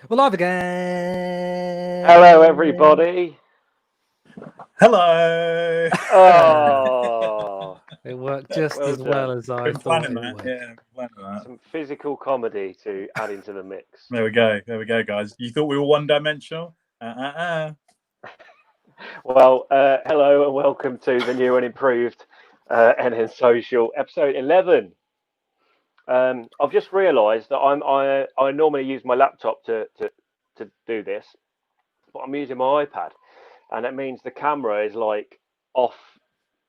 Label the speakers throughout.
Speaker 1: We're live again.
Speaker 2: Hello, everybody.
Speaker 3: Hello.
Speaker 2: Oh,
Speaker 1: It worked just
Speaker 2: well
Speaker 1: as well
Speaker 2: done.
Speaker 1: as I
Speaker 3: Been
Speaker 1: thought
Speaker 3: planning
Speaker 1: it
Speaker 3: that.
Speaker 1: would.
Speaker 3: Yeah, planning that.
Speaker 2: Some physical comedy to add into the mix.
Speaker 3: There we go. There we go, guys. You thought we were one dimensional?
Speaker 2: Well, hello and welcome to the new and improved NN Social episode 11. I've just realised that I normally use my laptop to do this, but I'm using my iPad, and it means the camera is like off,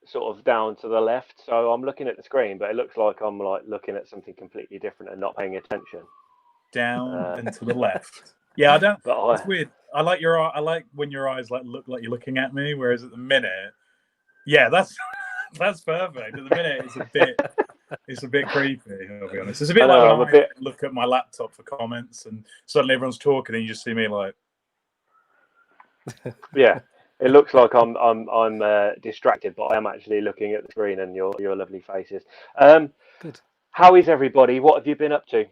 Speaker 2: sort of down to the left. So I'm looking at the screen, but it looks like I'm like looking at something completely different and not paying attention.
Speaker 3: Down
Speaker 2: Uh,
Speaker 3: and to the left. Yeah, I don't.
Speaker 2: but
Speaker 3: It's
Speaker 2: I,
Speaker 3: weird. I like your. I like when your eyes like look like you're looking at me, whereas at the minute, yeah, that's that's perfect. At the minute, it's a bit creepy. I'll be honest. It's a
Speaker 2: I
Speaker 3: bit like when
Speaker 2: know I'm a
Speaker 3: I like,
Speaker 2: bit.
Speaker 3: look at my laptop for comments, and suddenly everyone's talking, and you just see me like.
Speaker 2: Yeah, it looks like I'm distracted, but I am actually looking at the screen and your lovely faces. Um,
Speaker 1: Good.
Speaker 2: how is everybody? What have you been up to?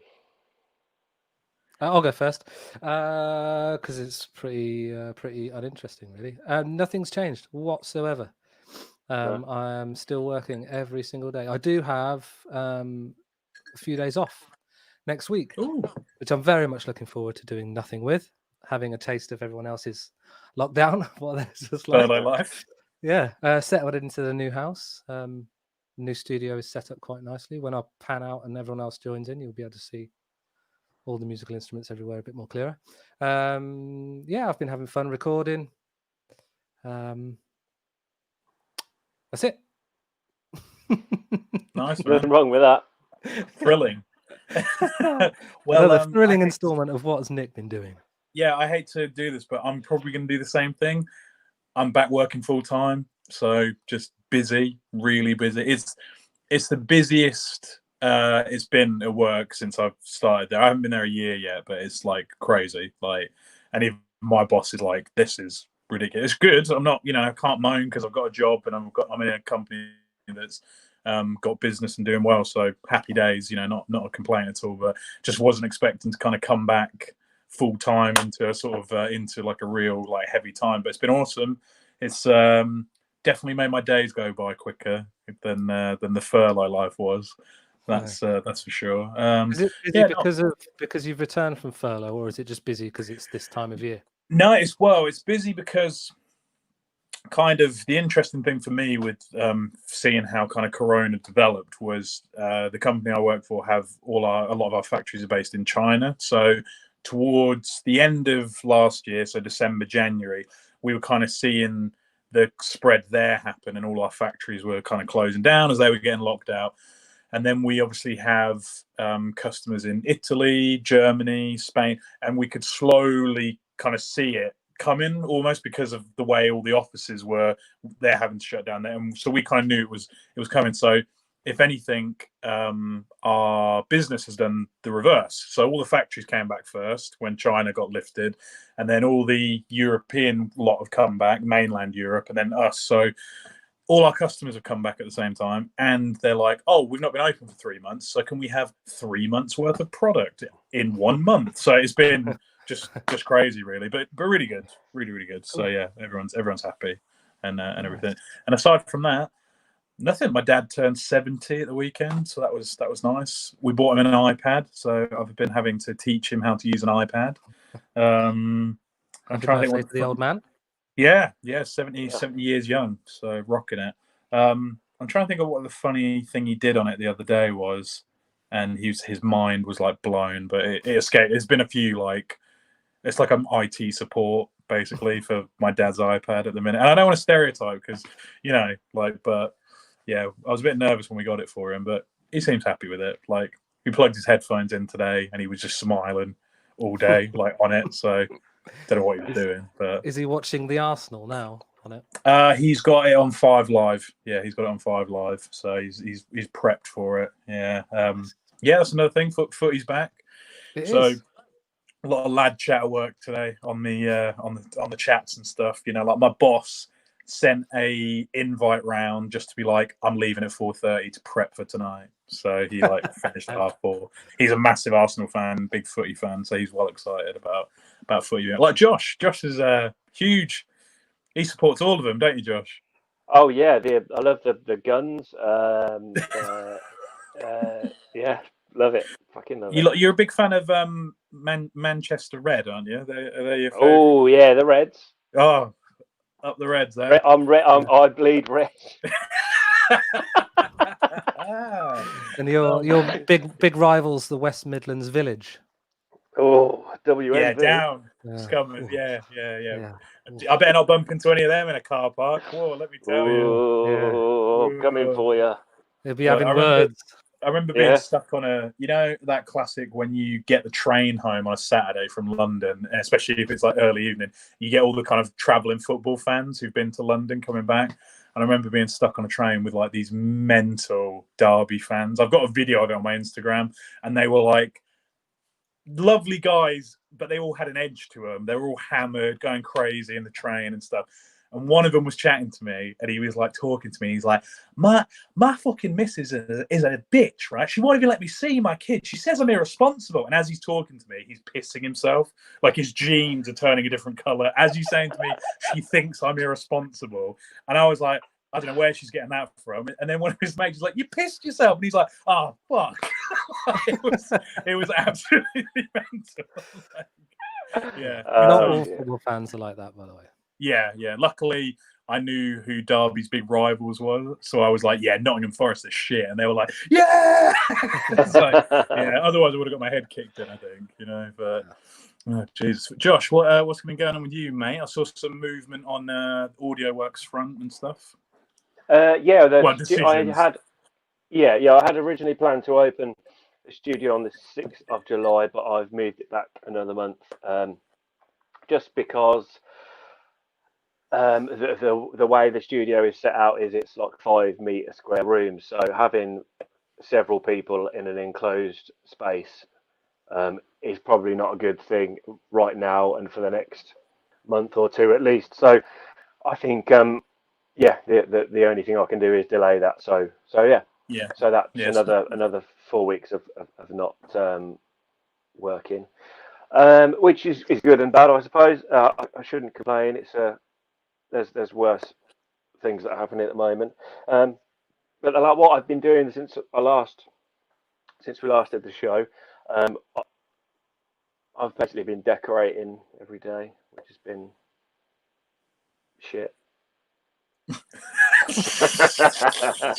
Speaker 1: I'll go first because it's pretty uninteresting, really. Nothing's changed whatsoever.
Speaker 2: No?
Speaker 1: I am still working every single day. I do have a few days off next week,
Speaker 3: Ooh,
Speaker 1: which I'm very much looking forward to doing nothing with, having a taste of everyone else's lockdown, what that's just like.
Speaker 3: furlough life.
Speaker 1: Yeah, settled into the new house. New studio is set up quite nicely. When I pan out and everyone else joins in, you'll be able to see all the musical instruments everywhere a bit more clearer. Yeah, I've been having fun recording. That's it.
Speaker 3: Nice,
Speaker 2: Nothing
Speaker 3: man.
Speaker 2: wrong with that.
Speaker 3: Thrilling. Well,
Speaker 1: Another
Speaker 3: I
Speaker 1: thrilling
Speaker 3: hate
Speaker 1: installment of what's Nick been doing.
Speaker 3: yeah, I hate to do this, but I'm probably going to do the same thing. I'm back working full time, so just busy, really busy. It's the busiest it's been at work since I've started there. I haven't been there a year yet, but it's like crazy. Like, and even my boss is like, "This is ridiculous." It's good. I'm not, I can't moan because I've got a job and I'm in a company that's got business and doing well. So happy days. Not a complaint at all. But just wasn't expecting to kind of come back full time into a sort of into like a real like heavy time. But it's been awesome. It's definitely made my days go by quicker than the furlough life was. That's for sure.
Speaker 1: Is it busy
Speaker 3: Yeah, no,
Speaker 1: because you've returned from furlough, or is it just busy because it's this time of year?
Speaker 3: no, it's busy because kind of the interesting thing for me with seeing how kind of Corona developed was the company I work for have a lot of our factories are based in China. So towards the end of last year, so December, January, we were kind of seeing the spread there happen, and all our factories were kind of closing down as they were getting locked out. And then we obviously have customers in Italy, Germany, Spain, and we could slowly kind of see it coming almost because of the way all the offices were they're having to shut down there, and so we kind of knew it was coming. So if anything, our business has done the reverse. So all the factories came back first when China got lifted, and then all the European lot have come back, mainland Europe, and then us. So all our customers have come back at the same time, and they're like, "Oh, we've not been open for 3 months, so can we have 3 months worth of product in 1 month?" So it's been just crazy, really, but really good, really good. So yeah, everyone's happy and
Speaker 1: Nice.
Speaker 3: everything. And aside from that, nothing. My dad turned 70 at the weekend, so that was nice. We bought him an iPad, so I've been having to teach him how to use an iPad. I'm
Speaker 1: Happy
Speaker 3: trying to think
Speaker 1: birthday
Speaker 3: what
Speaker 1: to
Speaker 3: the
Speaker 1: the
Speaker 3: fun.
Speaker 1: old man.
Speaker 3: Yeah, 70 years young, so rocking it. I'm trying to think of what the funny thing he did on it the other day was, and his mind was like blown, but it escaped. There's been a few like it's like I'm IT support basically for my dad's iPad at the minute, and I don't want to stereotype because but yeah, I was a bit nervous when we got it for him, but he seems happy with it. Like he plugged his headphones in today, and he was just smiling all day, like on it. So don't know what he was
Speaker 1: Is,
Speaker 3: doing, but
Speaker 1: is he watching the Arsenal now on it?
Speaker 3: he's got it on Five Live. Yeah, he's got it on Five Live, so he's prepped for it. Yeah, yeah, that's another thing. Footy's back,
Speaker 1: It
Speaker 3: so
Speaker 1: is.
Speaker 3: a lot of lad chat at work today on the chats and stuff. Like my boss sent a invite round just to be like, I'm leaving at 4:30 to prep for tonight. So he like finished at 4:30. He's a massive Arsenal fan, big footy fan, so he's well excited about footy. Like Josh is huge. He supports all of them, don't you, Josh?
Speaker 2: Oh yeah, I love the guns. Yeah, love it. Fucking love it.
Speaker 3: You're a big fan of Manchester Red, aren't you? Are they your favourite?
Speaker 2: Oh yeah, the Reds.
Speaker 3: Oh, up the Reds there.
Speaker 2: I bleed red.
Speaker 1: And your big rivals, the West Midlands Village.
Speaker 2: Oh, WMV.
Speaker 3: Yeah, down. Scummers. Yeah. I better not bump into any of them in a car park. Whoa, let me tell you.
Speaker 2: Oh, coming for you.
Speaker 1: They'll be having words.
Speaker 3: I remember being stuck on that classic when you get the train home on a Saturday from London, and especially if it's like early evening, you get all the kind of travelling football fans who've been to London coming back. And I remember being stuck on a train with like these mental Derby fans. I've got a video of it on my Instagram, and they were like lovely guys, but they all had an edge to them. They were all hammered, going crazy in the train and stuff. And one of them was chatting to me, and he was like talking to me. He's like, my fucking missus is a bitch, right? She won't even let me see my kid. She says I'm irresponsible. And as he's talking to me, he's pissing himself. Like his jeans are turning a different color. As he's saying to me, she thinks I'm irresponsible. And I was like, I don't know where she's getting that from. And then one of his mates was like, you pissed yourself. And he's like, oh, fuck. it was absolutely mental. Yeah.
Speaker 1: Not all football fans are like that, by the way.
Speaker 3: Yeah. Luckily, I knew who Derby's big rivals were. So I was like, yeah, Nottingham Forest is shit. And they were like, yeah. Yeah. Otherwise, I would have got my head kicked in, I think, But, oh, Jesus. Josh, what's been going on with you, mate? I saw some movement on Audio Works front and stuff.
Speaker 2: I had originally planned to open the studio on the 6th of July, but I've moved it back another month, just because the way the studio is set out is it's like 5 meter square rooms, so having several people in an enclosed space is probably not a good thing right now and for the next month or two at least. So I think the only thing I can do is delay that. So that's another 4 weeks of not working, which is good and bad, I suppose. I shouldn't complain. It's there's worse things that are happening at the moment. But like what I've been doing since we last did the show, I've basically been decorating every day, which has been shit.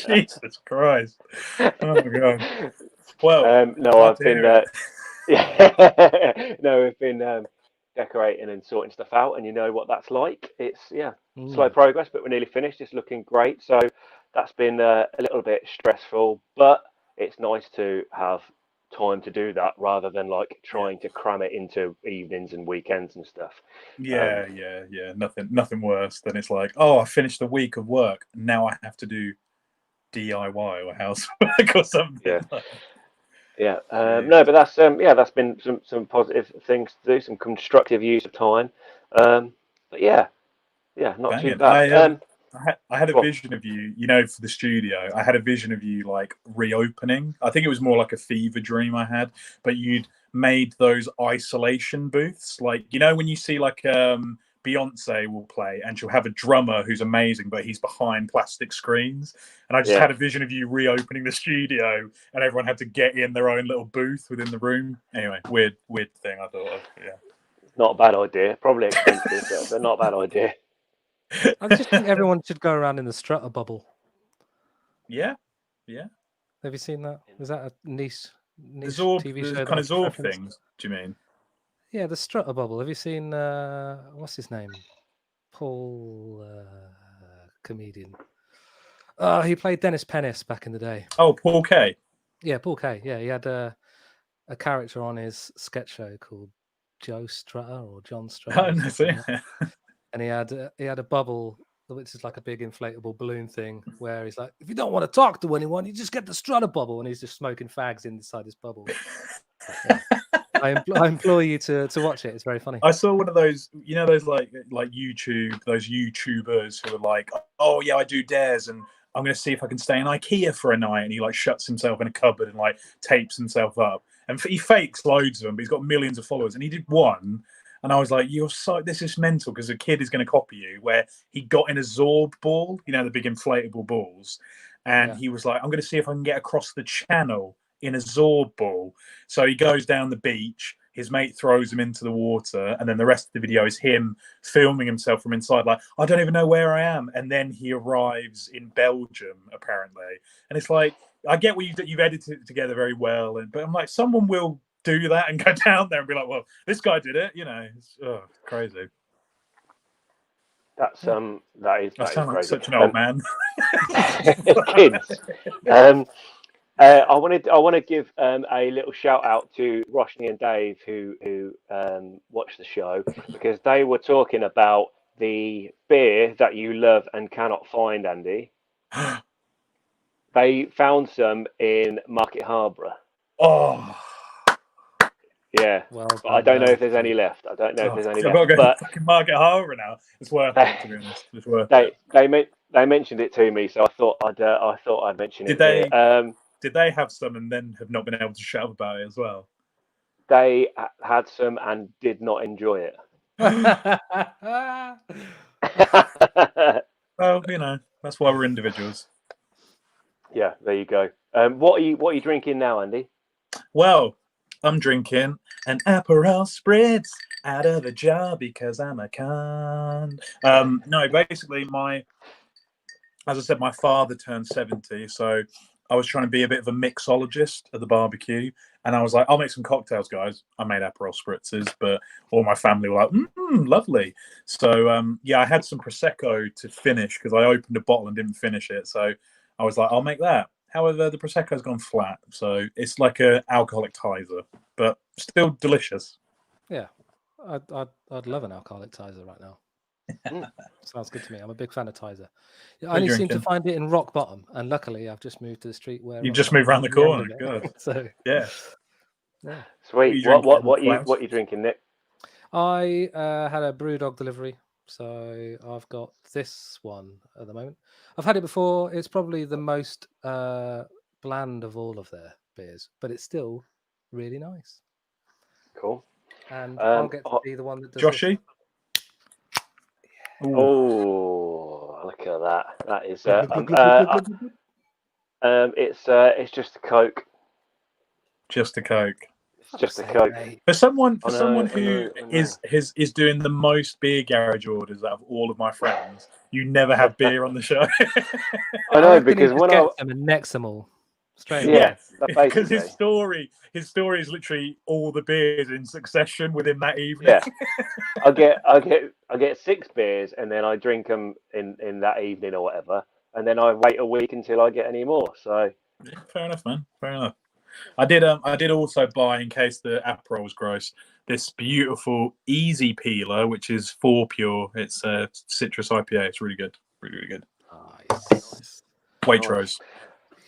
Speaker 3: Jesus Christ! Oh my God! Well,
Speaker 2: I've been we've been decorating and sorting stuff out, and you know what that's like. It's slow progress, but we're nearly finished. It's looking great. So that's been a little bit stressful, but it's nice to have time to do that rather than like trying to cram it into evenings and weekends and stuff.
Speaker 3: Yeah. Nothing worse than it's like, oh, I finished a week of work. Now I have to do DIY or housework or something.
Speaker 2: No, but that's been some positive things to do, some constructive use of time. But not too bad.
Speaker 3: I had a vision of you, for the studio. I had a vision of you like reopening. I think it was more like a fever dream I had, but you'd made those isolation booths, like when you see like Beyonce will play and she'll have a drummer who's amazing, but he's behind plastic screens. And I just had a vision of you reopening the studio and everyone had to get in their own little booth within the room. Anyway, weird thing I thought of. Yeah.
Speaker 2: Not a bad idea. Probably expensive, but not a bad idea.
Speaker 1: I just think everyone should go around in the Strutter bubble.
Speaker 3: Yeah.
Speaker 1: Have you seen that? Is that a niche TV show?
Speaker 3: Kind of Zorb things, do you mean?
Speaker 1: Yeah, the Strutter bubble. Have you seen, what's his name? Paul, comedian. He played Dennis Pennis back in the day.
Speaker 3: Oh, Paul Kay.
Speaker 1: Yeah, Paul Kay. Yeah, he had a character on his sketch show called Joe Strutter or John Strutter. And he had a bubble, which is like a big inflatable balloon thing, where he's like, if you don't want to talk to anyone, you just get the Strutter bubble, and he's just smoking fags inside this bubble. I implore you to watch it. It's very funny.
Speaker 3: I saw one of those, those like YouTube, those YouTubers who are like, oh yeah, I do dares, and I'm going to see if I can stay in IKEA for a night, and he like shuts himself in a cupboard and like tapes himself up, and he fakes loads of them, but he's got millions of followers, and he did one, and I was like, this is mental, because a kid is going to copy you, where he got in a Zorb ball, the big inflatable balls, and he was like, I'm going to see if I can get across the channel in a Zorb ball. So he goes down the beach, his mate throws him into the water, and then the rest of the video is him filming himself from inside, like, I don't even know where I am. And then he arrives in Belgium, apparently. And it's like, I get what you've edited it together very well, but I'm like, someone will do that and go down there and be like, well, this guy did it, it's crazy.
Speaker 2: That is
Speaker 3: I sound like
Speaker 2: crazy.
Speaker 3: such an old man.
Speaker 2: Kids. I want to give a little shout out to Roshni and Dave who watched the show, because they were talking about the beer that you love and cannot find, Andy. They found some in Market Harbour.
Speaker 3: Oh.
Speaker 2: Yeah.
Speaker 1: Well,
Speaker 2: but I don't know if there's any left. I've got to
Speaker 3: go to fucking Market Harbour now. It's worth it, to be honest. It's worth it.
Speaker 2: They mentioned it to me, so I thought I'd mention it.
Speaker 3: Did they have some and then have not been able to shut up about it as well?
Speaker 2: They had some and did not enjoy it.
Speaker 3: Well, that's why we're individuals.
Speaker 2: Yeah, there you go. What are you drinking now, Andy?
Speaker 3: Well, I'm drinking an Aperol Spritz out of a jar because I'm a cunt. No, basically, as I said, my father turned 70, so I was trying to be a bit of a mixologist at the barbecue, and I was like, I'll make some cocktails, guys. I made Aperol Spritzes, but all my family were like, lovely. So, I had some Prosecco to finish because I opened a bottle and didn't finish it. So I was like, I'll make that. However, the Prosecco's gone flat, so it's like an alcoholic tizer, but still delicious.
Speaker 1: Yeah, I'd love an alcoholic tizer right now. Sounds good to me. I'm a big fan of tizer. I only seem to find it in Rock Bottom, and luckily I've just moved to the street where
Speaker 3: you just moved around the corner. Good.
Speaker 1: So
Speaker 3: yeah,
Speaker 2: sweet. What are you drinking, Nick?
Speaker 1: I had a Brewdog delivery, so I've got this one at the moment. I've had it before. It's probably the most bland of all of their beers, but it's still really nice.
Speaker 2: Cool.
Speaker 1: And I'll get to be the one that does
Speaker 3: Joshy.
Speaker 2: Oh, look at that! That is it's just a Coke.
Speaker 3: Just a Coke.
Speaker 2: It's just a Coke.
Speaker 3: For someone who is doing the most beer garage orders out of all of my friends, you never have beer on the show.
Speaker 2: I know, because when I
Speaker 1: next them all.
Speaker 3: Because his story is literally all the beers in succession within that evening.
Speaker 2: Yeah, I get 6 beers and then I drink them in that evening or whatever, and then I wait a week until I get any more. So
Speaker 3: fair enough, man. Fair enough. I did also buy, in case the Aperol was gross, this beautiful Easy Peeler, which is 4 Pure. It's a citrus IPA. It's really good. Really, really good.
Speaker 1: Nice.
Speaker 3: Waitrose.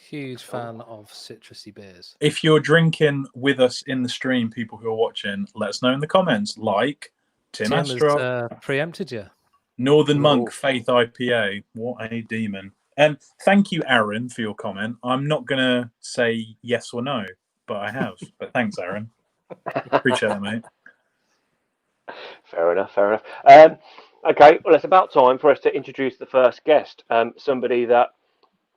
Speaker 1: Huge fan of citrusy beers.
Speaker 3: If you're drinking with us in the stream, people who are watching, let us know in the comments. Like Tim Astrop
Speaker 1: has preempted you.
Speaker 3: Northern Monk Faith IPA. What a demon. And thank you, Aaron, for your comment. I'm not going to say yes or no, but I have. But thanks, Aaron. Appreciate that, mate.
Speaker 2: Fair enough. Okay, well, it's about time for us to introduce the first guest, somebody that,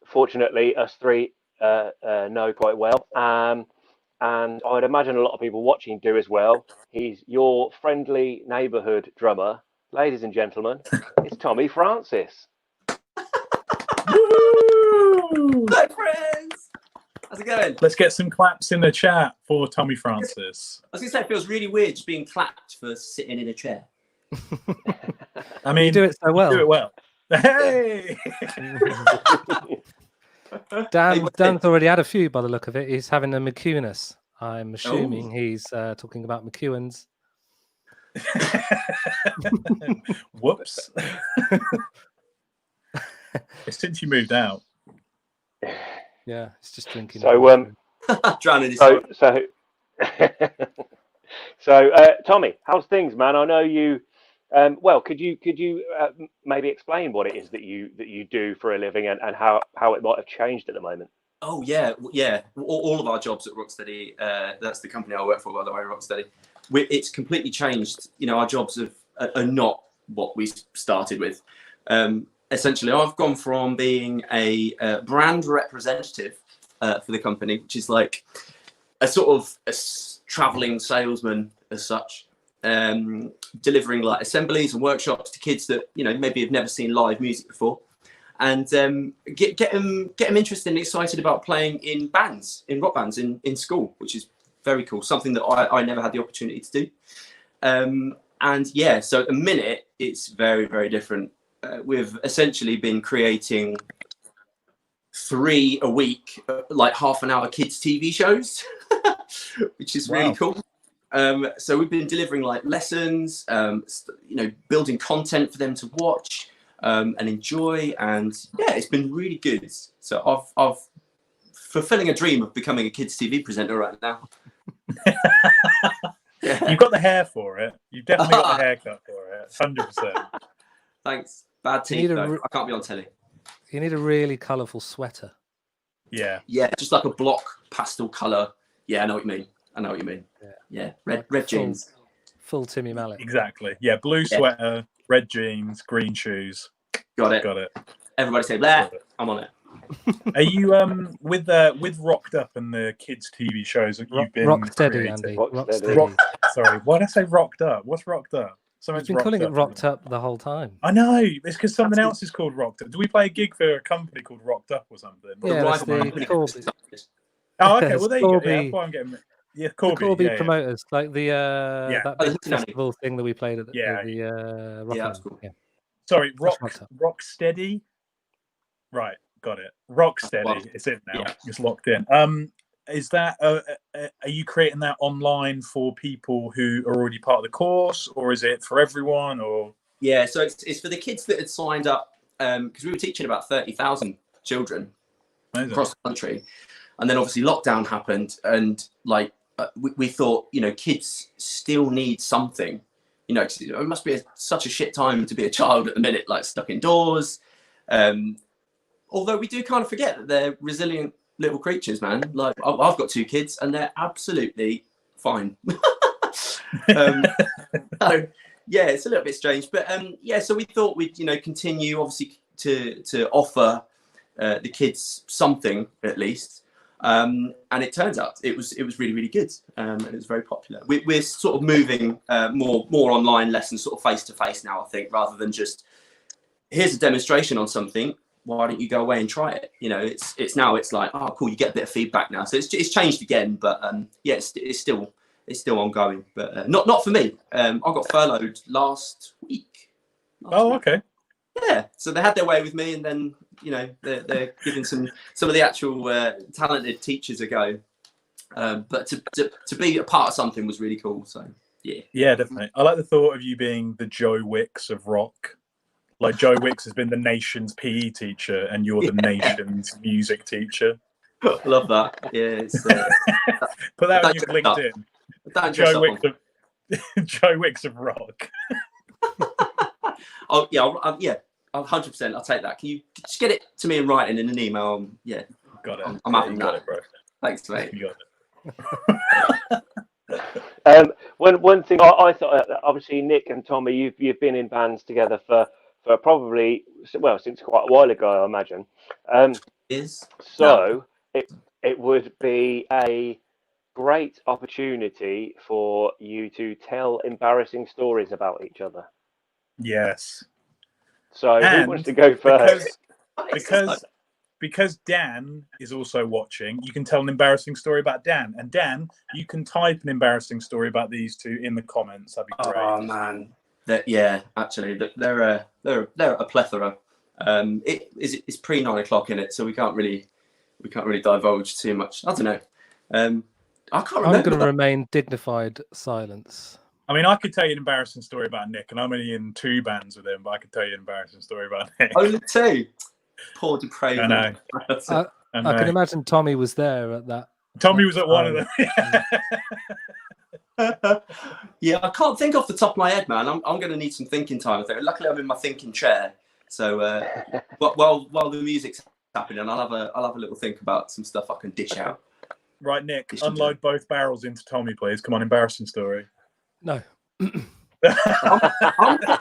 Speaker 2: fortunately, us three know quite well. And I'd imagine a lot of people watching do as well. He's your friendly neighbourhood drummer. Ladies and gentlemen, it's Tommy Francis.
Speaker 4: Woo! Hi, friends. How's it going?
Speaker 3: Let's get some claps in the chat for Tommy Francis.
Speaker 4: I was going to say, it feels really weird just being clapped for sitting in a chair.
Speaker 3: I mean,
Speaker 1: you do it so well.
Speaker 3: You do it well. Hey!
Speaker 1: Dan's already had a few by the look of it. He's having a McEwenus. I'm assuming he's talking about McEwen's.
Speaker 3: Whoops. Since you moved out.
Speaker 1: Yeah, it's just drinking.
Speaker 2: So
Speaker 4: drowning his
Speaker 2: So, Tommy, how's things, man? I know you. Well, could you maybe explain what it is that you do for a living and how it might have changed at the moment?
Speaker 4: Oh yeah, yeah. All of our jobs at Rocksteady. That's the company I work for, by the way, Rocksteady. It's completely changed. You know, our jobs are not what we started with. Essentially, I've gone from being a brand representative for the company, which is like a sort of traveling salesman as such, delivering like assemblies and workshops to kids that maybe have never seen live music before, and get them interested and excited about playing in bands, in rock bands in school, which is very cool. Something that I never had the opportunity to do. And yeah, so at the minute it's very, very different. We've essentially been creating 3 a week, like half-an-hour kids TV shows, which is really cool. So we've been delivering like lessons, building content for them to watch and enjoy, and yeah, it's been really good. So I've fulfilling a dream of becoming a kids TV presenter right now.
Speaker 3: Yeah. You've got the hair for it. You've definitely got the haircut for it. 100%.
Speaker 4: Thanks. Bad teeth though. I can't be on telly.
Speaker 1: You need a really colourful sweater.
Speaker 3: Yeah.
Speaker 4: Yeah, just like a block pastel colour. Yeah, I know what you mean. Yeah. Red jeans.
Speaker 1: Full Timmy Mallet.
Speaker 3: Exactly. Yeah, blue sweater, red jeans, green shoes.
Speaker 4: Got it. Everybody say blah. I'm on it.
Speaker 3: Are you with Rocked Up and the kids TV shows that you've been
Speaker 1: Rocksteady, Andy.
Speaker 2: Rocksteady.
Speaker 3: Sorry, why did I say Rocked Up? What's Rocked Up?
Speaker 1: You've been calling it Rocked Up the whole time.
Speaker 3: I know. It's because something else is called Rocked Up. Do we play a gig for a company called Rocked Up or something?
Speaker 1: Yeah, that's the Corby.
Speaker 3: Oh, okay. Well, there you go. Yeah, that's why I'm getting. Yeah, Corby.
Speaker 1: The Corby promoters, like the that big
Speaker 4: the
Speaker 1: festival thing that we played at the Rock.
Speaker 4: Yeah, that's cool.
Speaker 1: Yeah.
Speaker 3: Sorry, Rocksteady. Right, got it. Rocksteady. It's in now. Yeah. It's locked in. Is that are you creating that online for people who are already part of the course, or is it for everyone? Or
Speaker 4: yeah, so it's for the kids that had signed up, because we were teaching about 30,000 children across the country, and then obviously lockdown happened, and like we thought, kids still need something, cause it must be such a shit time to be a child at the minute, like stuck indoors. Although we do kind of forget that they're resilient little creatures, man. Like I've got 2 kids and they're absolutely fine. So yeah, it's a little bit strange, but so we thought we'd continue obviously to offer the kids something at least, and it turns out it was really, really good, and it was very popular. We're sort of moving more online lessons, sort of face to face now, I think, rather than just here's a demonstration on something. Why don't you go away and try it? It's now it's like, oh cool, you get a bit of feedback now. So it's changed again, but yeah, it's still ongoing, but not for me. I got furloughed last week.
Speaker 3: Okay.
Speaker 4: Yeah, so they had their way with me, and then they're giving some of the actual talented teachers a go. But to be a part of something was really cool. So yeah,
Speaker 3: definitely. I like the thought of you being the Joe Wicks of rock. Like Joe Wicks has been the nation's PE teacher, and you're the nation's music teacher.
Speaker 4: Love that. Yeah, it's,
Speaker 3: put that on your LinkedIn. Joe Wicks of rock.
Speaker 4: Oh yeah, 100%. I'll take that. Can you just get it to me in writing in an email? Yeah,
Speaker 3: got it.
Speaker 4: I'm having
Speaker 3: got
Speaker 4: that.
Speaker 3: It, bro.
Speaker 4: Thanks, mate.
Speaker 3: You got
Speaker 2: it. One thing I thought, obviously Nick and Tommy, you've been in bands together for probably, well, since quite a while ago, I imagine. It would be a great opportunity for you to tell embarrassing stories about each other.
Speaker 3: Yes.
Speaker 2: So who wants to go first?
Speaker 3: Because Dan is also watching, you can tell an embarrassing story about Dan. And Dan, you can type an embarrassing story about these 2 in the comments. That'd be great.
Speaker 4: Oh man. Actually, they're a plethora. It's pre 9 o'clock in it, so we can't really divulge too much. I don't know. I can't remember.
Speaker 1: I'm going to remain dignified silence.
Speaker 3: I mean, I could tell you an embarrassing story about Nick, and I'm only in 2 bands with him, but I could tell you an embarrassing story about Nick.
Speaker 4: Only 2? Poor depraved.
Speaker 3: I know.
Speaker 1: I can imagine Tommy was there at that.
Speaker 3: Tommy was at one of them.
Speaker 4: Yeah, I can't think off the top of my head, man. I'm going to need some thinking time. I think. Luckily, I'm in my thinking chair. So, but while the music's happening, I'll have a little think about some stuff I can dish out.
Speaker 3: Right, Nick, unload both barrels into Tommy, please. Come on, embarrassing story.
Speaker 1: No.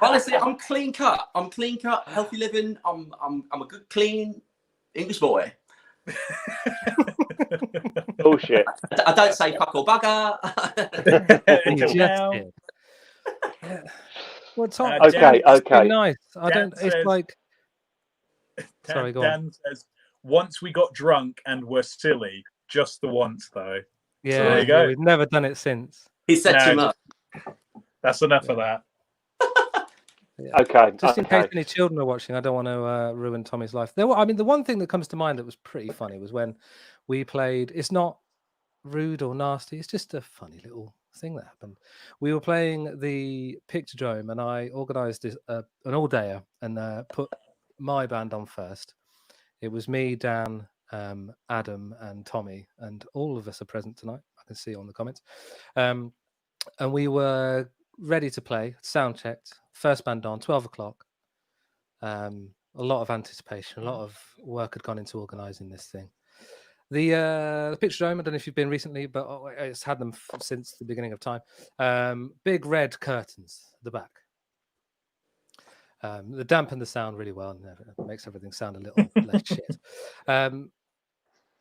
Speaker 4: Honestly, I'm clean cut. I'm clean cut, healthy living. I'm a good, clean English boy.
Speaker 2: Bullshit.
Speaker 4: I don't say fuck or bugger.
Speaker 1: You
Speaker 3: Until
Speaker 1: just
Speaker 3: now.
Speaker 1: did. Yeah. Well, Tom,
Speaker 2: Okay,
Speaker 1: it's
Speaker 2: okay.
Speaker 1: been nice. I
Speaker 3: Dan
Speaker 1: don't.
Speaker 3: says-
Speaker 1: It's like. Sorry, go on.
Speaker 3: Dan says, once we got drunk and were silly, just the once, though.
Speaker 1: Yeah,
Speaker 3: there you go.
Speaker 1: We've never done it since.
Speaker 4: He said
Speaker 3: No,
Speaker 4: too much.
Speaker 3: That's enough of that.
Speaker 1: Yeah.
Speaker 2: Okay.
Speaker 1: Just in case any children are watching, I don't want to ruin Tommy's life. The one thing that comes to mind that was pretty funny was when we played. It's not rude or nasty. It's just a funny little thing that happened. We were playing the Pictodrome, and I organised an all-dayer and put my band on first. It was me, Dan, Adam, and Tommy, and all of us are present tonight. I can see on the comments. And we were ready to play, sound checked, first band on, 12 o'clock. A lot of anticipation, a lot of work had gone into organising this thing. The Pictodrome, I don't know if you've been recently, but it's had them since the beginning of time. Big red curtains at the back. They dampen the sound really well and it makes everything sound a little less shit.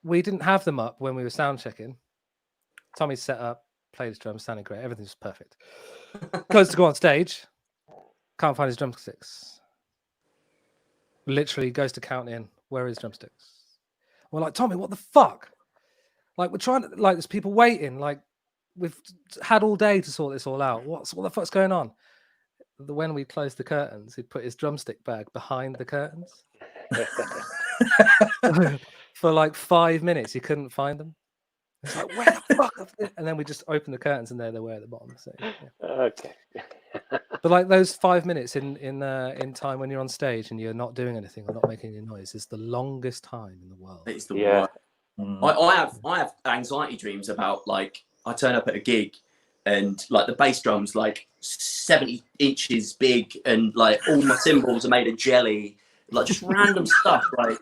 Speaker 1: We didn't have them up when we were sound checking. Tommy's set up, played his drums, sounded great, everything was perfect. Goes to go on stage, can't find his drumsticks. Literally goes to count in, where are his drumsticks? We're like, Tommy, what the fuck? Like, we're trying to, like, there's people waiting, like, we've had all day to sort this all out. What the fuck's going on? When we closed the curtains, he'd put his drumstick bag behind the curtains. For like 5 minutes, he couldn't find them. It's like, where the fuck? And then we just opened the curtains, and there they were at the bottom. So, yeah.
Speaker 2: Okay.
Speaker 1: But like those 5 minutes in time when you're on stage and you're not doing anything or not making any noise is the longest time in the world.
Speaker 4: It's the
Speaker 2: Yeah.
Speaker 4: worst. I have anxiety dreams about, like, I turn up at a gig and like the bass drum's like 70 inches big and like all my cymbals are made of jelly, like just random stuff. Like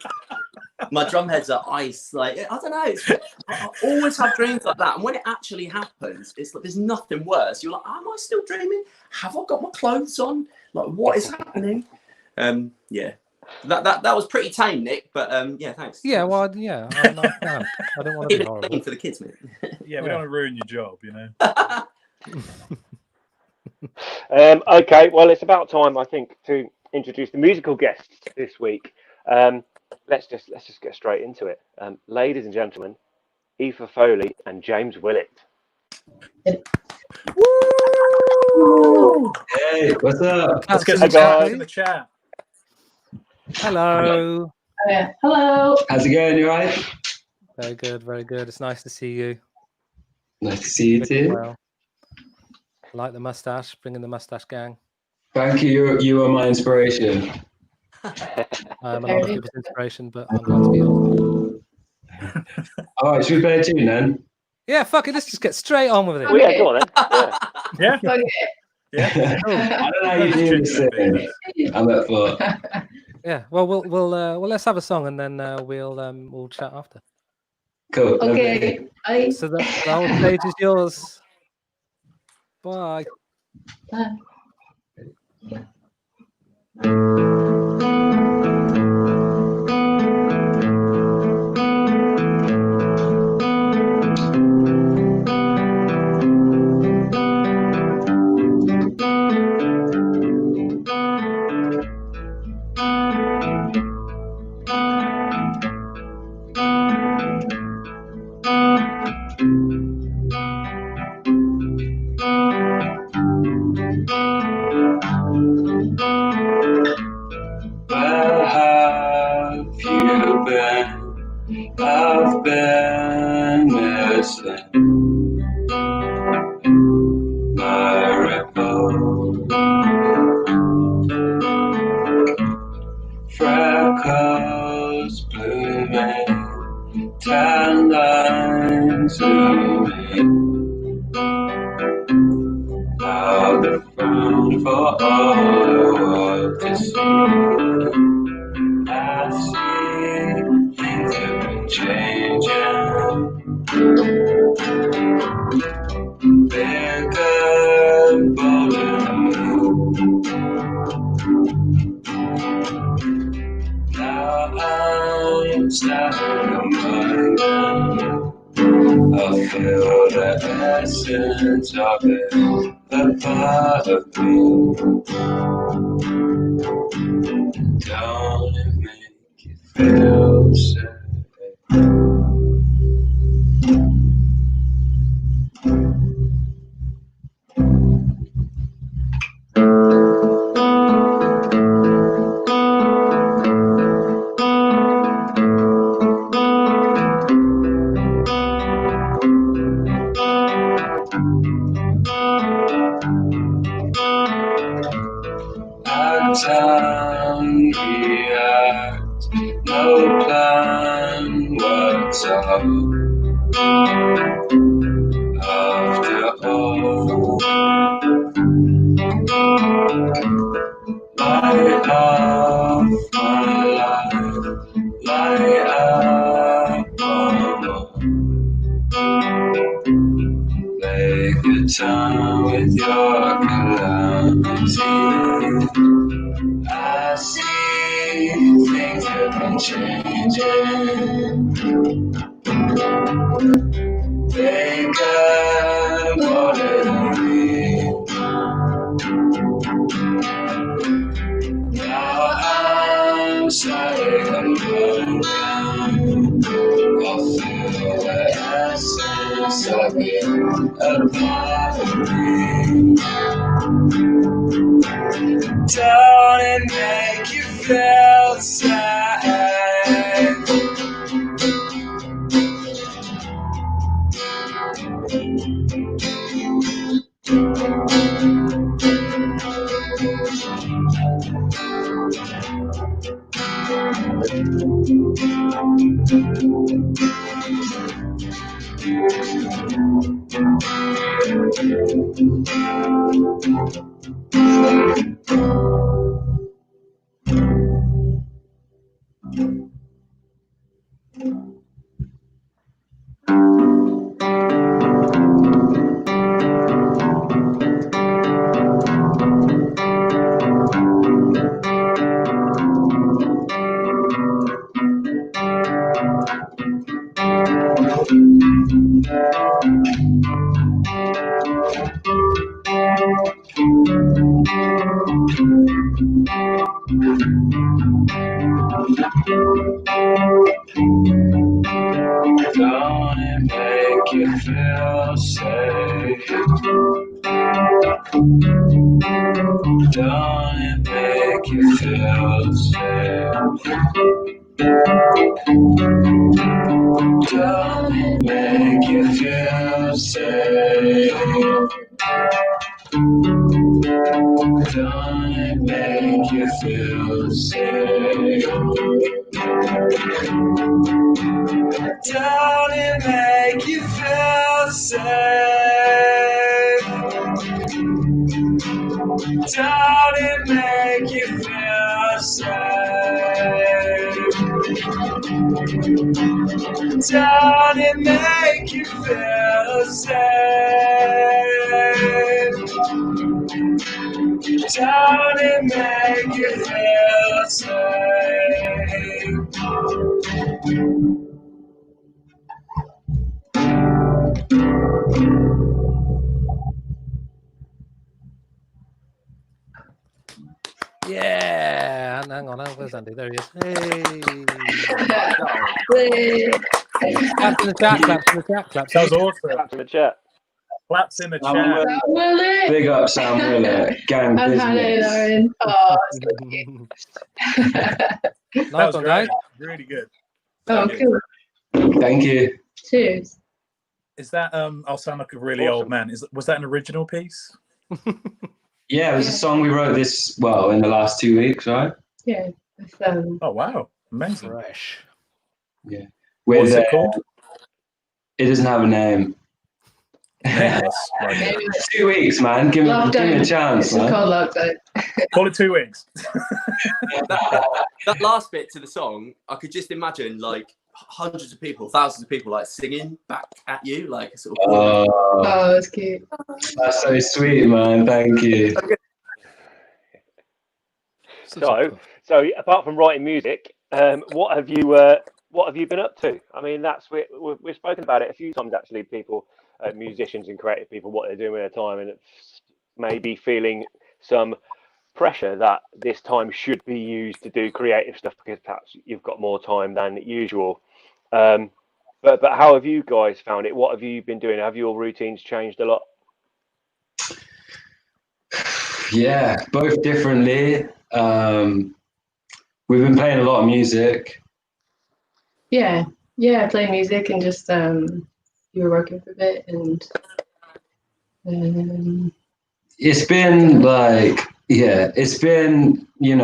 Speaker 4: my drum heads are ice. Like, I don't know. I always have dreams like that. And when it actually happens, it's like there's nothing worse. You're like, am I still dreaming? Have I got my clothes on? Like, what is happening? Yeah. That was pretty tame, Nick. But yeah, thanks.
Speaker 1: Yeah, well, yeah. I don't want to
Speaker 4: Keep
Speaker 1: be
Speaker 4: it
Speaker 1: horrible.
Speaker 4: clean for the kids, mate.
Speaker 3: Yeah, we don't want to ruin your job, you know.
Speaker 2: Okay, well, it's about time, I think, to introduce the musical guests this week. Let's just get straight into it. Ladies and gentlemen, Aoife Foley and James Willett.
Speaker 5: Woo! Hey, what's up?
Speaker 3: Let's get
Speaker 2: Hey,
Speaker 3: some
Speaker 2: guys.
Speaker 3: guys in the chat.
Speaker 1: Hello.
Speaker 6: Hello.
Speaker 5: How's it going? You alright?
Speaker 1: Very good, very good. It's nice to see you.
Speaker 5: Nice to see you
Speaker 1: Looking
Speaker 5: too.
Speaker 1: well. I like the mustache, bringing the mustache gang.
Speaker 5: Thank you. You are my inspiration.
Speaker 1: I'm a lot of people's inspiration, but I'm glad to be on.
Speaker 5: All right, should we play a tune then?
Speaker 1: Yeah, fuck it. Let's just get straight on with it.
Speaker 2: Oh, yeah, go on then. Yeah.
Speaker 3: Yeah.
Speaker 6: Okay.
Speaker 3: Yeah.
Speaker 5: I don't know how you do this thing. I'm up for.
Speaker 1: Yeah. Well, we'll let's have a song and then we'll chat after.
Speaker 5: Cool.
Speaker 6: Okay. Bye.
Speaker 1: So the whole stage is yours. Bye.
Speaker 5: Where have you been? I've been missing my report. Freckles blooming, tan lines zooming. down for all the world to see. I see things have been changing. Bigger, bolder. Now I'm standing among them. I feel the essence of it, a part of me. Don't it make you feel safe? Time react, no plan works out. After all, light up my life, light up my world. Make a time with your calamity. I see things have been changing. They got more than me. Now I'm starting among them. I feel the essence of it, a part of me. Don't it make you feel sad? Don't it make you feel safe? Don't it make you feel safe? Don't it make you feel safe? Don't it make you feel safe? Don't it make you feel safe? Don't it make you feel safe? Don't it make you feel safe? Don't it make you feel safe?
Speaker 1: Yeah, hang on, where's Andy? There he is. Hey, claps in the chat, claps in the chat, claps.
Speaker 3: That was awesome.
Speaker 2: Claps in the chat.
Speaker 3: Claps in the
Speaker 5: Sam
Speaker 3: chat.
Speaker 5: Willett. Big up Sam Willett. Gang
Speaker 6: And hello,
Speaker 5: business.
Speaker 6: Lauren. Oh, so cute.
Speaker 3: That
Speaker 1: Nice
Speaker 3: was
Speaker 1: one,
Speaker 3: great.
Speaker 1: guys.
Speaker 3: Really good.
Speaker 6: Oh, cool.
Speaker 5: Thank you.
Speaker 6: Cheers.
Speaker 3: Is that I'll sound like a really old man. Was that an original piece?
Speaker 5: Yeah, it was a song we wrote in the last 2 weeks, right?
Speaker 6: Yeah.
Speaker 3: Oh wow. Amazing.
Speaker 1: Fresh.
Speaker 5: Yeah.
Speaker 3: What's it called?
Speaker 5: It doesn't have a name.
Speaker 3: nameless. Like,
Speaker 5: 2 weeks, man. Give me a chance,
Speaker 6: It's
Speaker 5: man.
Speaker 6: called lockdown.
Speaker 3: call it 2 weeks.
Speaker 4: That last bit to the song, I could just imagine like hundreds of people, thousands of people like singing back at you, like sort of.
Speaker 5: Oh,
Speaker 6: Oh, that's cute.
Speaker 5: that's so sweet, man. Thank you.
Speaker 2: So apart from writing music, what have you been up to? I mean, we've spoken about it a few times actually. People, musicians and creative people, what they're doing with their time, and it's maybe feeling some pressure that this time should be used to do creative stuff because perhaps you've got more time than usual. But how have you guys found it? What have you been doing? Have your routines changed a lot?
Speaker 5: Yeah, both differently. We've been playing a lot of music.
Speaker 6: Yeah, I play music and just you were working for a bit and
Speaker 5: It's been like, yeah, it's been, you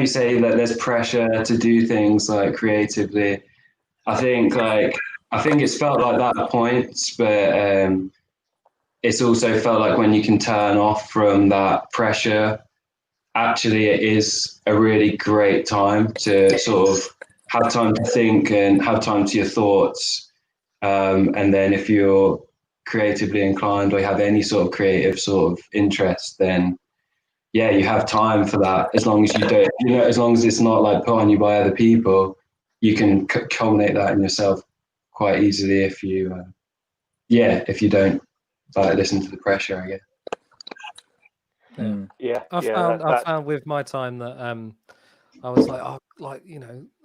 Speaker 5: say that there's pressure to do things like creatively. I think it's felt like that at points, but it's also felt like when you can turn off from that pressure, actually it is a really great time to sort of have time to think and have time to your thoughts. And then if you're creatively inclined or you have any sort of creative sort of interest, then yeah, you have time for that. As long as you don't, as long as it's not like put on you by other people, you can culminate that in yourself quite easily if you don't like listen to the pressure, I guess.
Speaker 2: Yeah,
Speaker 1: I found with my time that I was like,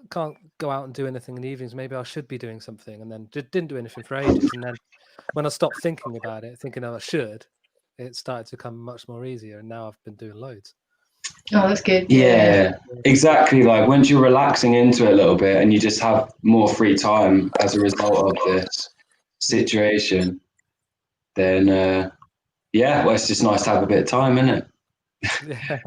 Speaker 1: can't go out and do anything in the evenings. Maybe I should be doing something, and then didn't do anything for ages. And then when I stopped thinking about it, thinking I should, it started to become much more easier. And now I've been doing loads.
Speaker 6: oh, that's good.
Speaker 5: Yeah, exactly. Like once you're relaxing into it a little bit, and you just have more free time as a result of this situation, then well, it's just nice to have a bit of time, isn't it?
Speaker 1: Yeah,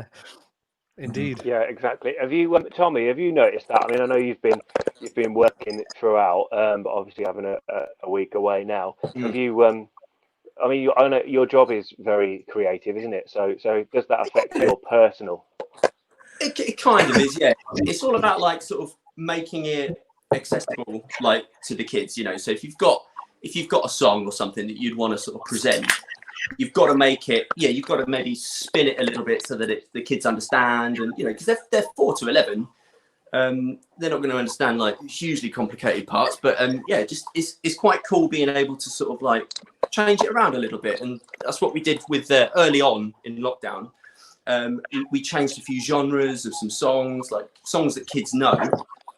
Speaker 1: indeed.
Speaker 2: Yeah, exactly. Have you, Tommy? Have you noticed that? I mean, I know you've been working throughout, but obviously having a week away now. Have you? I mean, I know your job is very creative, isn't it? So does that affect your personal?
Speaker 4: It kind of is, yeah. It's all about like sort of making it accessible, like to the kids, So if you've got a song or something that you'd want to sort of present, you've got to make it. Yeah, you've got to maybe spin it a little bit so that the kids understand, and because they're 4 to 11, they're not going to understand like hugely complicated parts. But just it's quite cool being able to sort of like change it around a little bit, and that's what we did with early on in lockdown. We changed a few genres of some songs, like songs that kids know,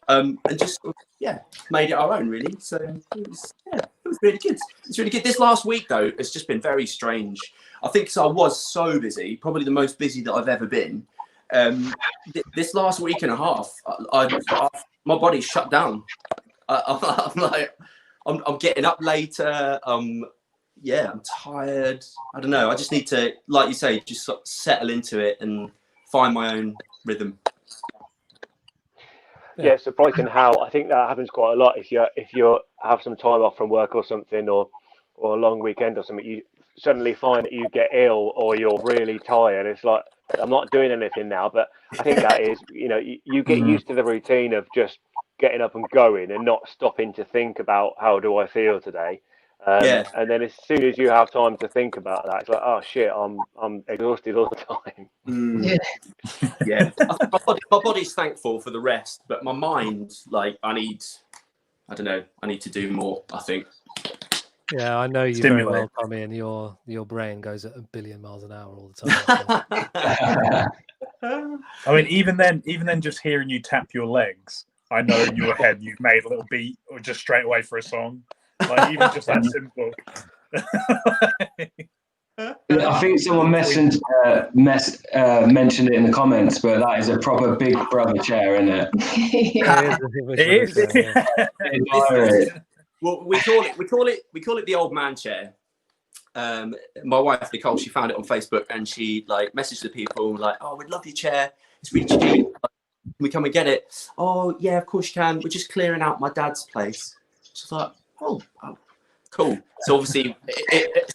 Speaker 4: and just made it our own really. So it was really good. It's really good. This last week though, it's just been very strange. I think because I was so busy, probably the most busy that I've ever been. This last week and a half, my body shut down. I'm getting up later. I'm tired. I don't know. I just need to, like you say, just sort of settle into it and find my own rhythm.
Speaker 2: Yeah, it's surprising how I think that happens quite a lot. If you have some time off from work or something, or a long weekend or something, you suddenly find that you get ill or you're really tired. It's like I'm not doing anything now, but I think that is you get used to the routine of just getting up and going and not stopping to think about how do I feel today. And then as soon as you have time to think about that, it's like, oh shit, I'm exhausted all the time.
Speaker 4: Yeah. My body's thankful for the rest, but my mind, like, I need to do more, I think.
Speaker 1: Yeah, I know you very well, Tommy, and your brain goes at 1 billion miles an hour all the time.
Speaker 3: I mean, even then, just hearing you tap your legs, I know in your head you've made a little beat or just straight away for a song. Like even just that simple.
Speaker 5: I think someone mentioned it in the comments, but that is a proper Big Brother chair, isn't it?
Speaker 4: It is. Well, we call it the old man chair. My wife Nicole, she found it on Facebook and she like messaged the people like, "Oh, we'd love your chair. It's really cheap. Can we come and get it?" "Oh, yeah, of course you can. We're just clearing out my dad's place." She's like, "Oh." Cool. So obviously,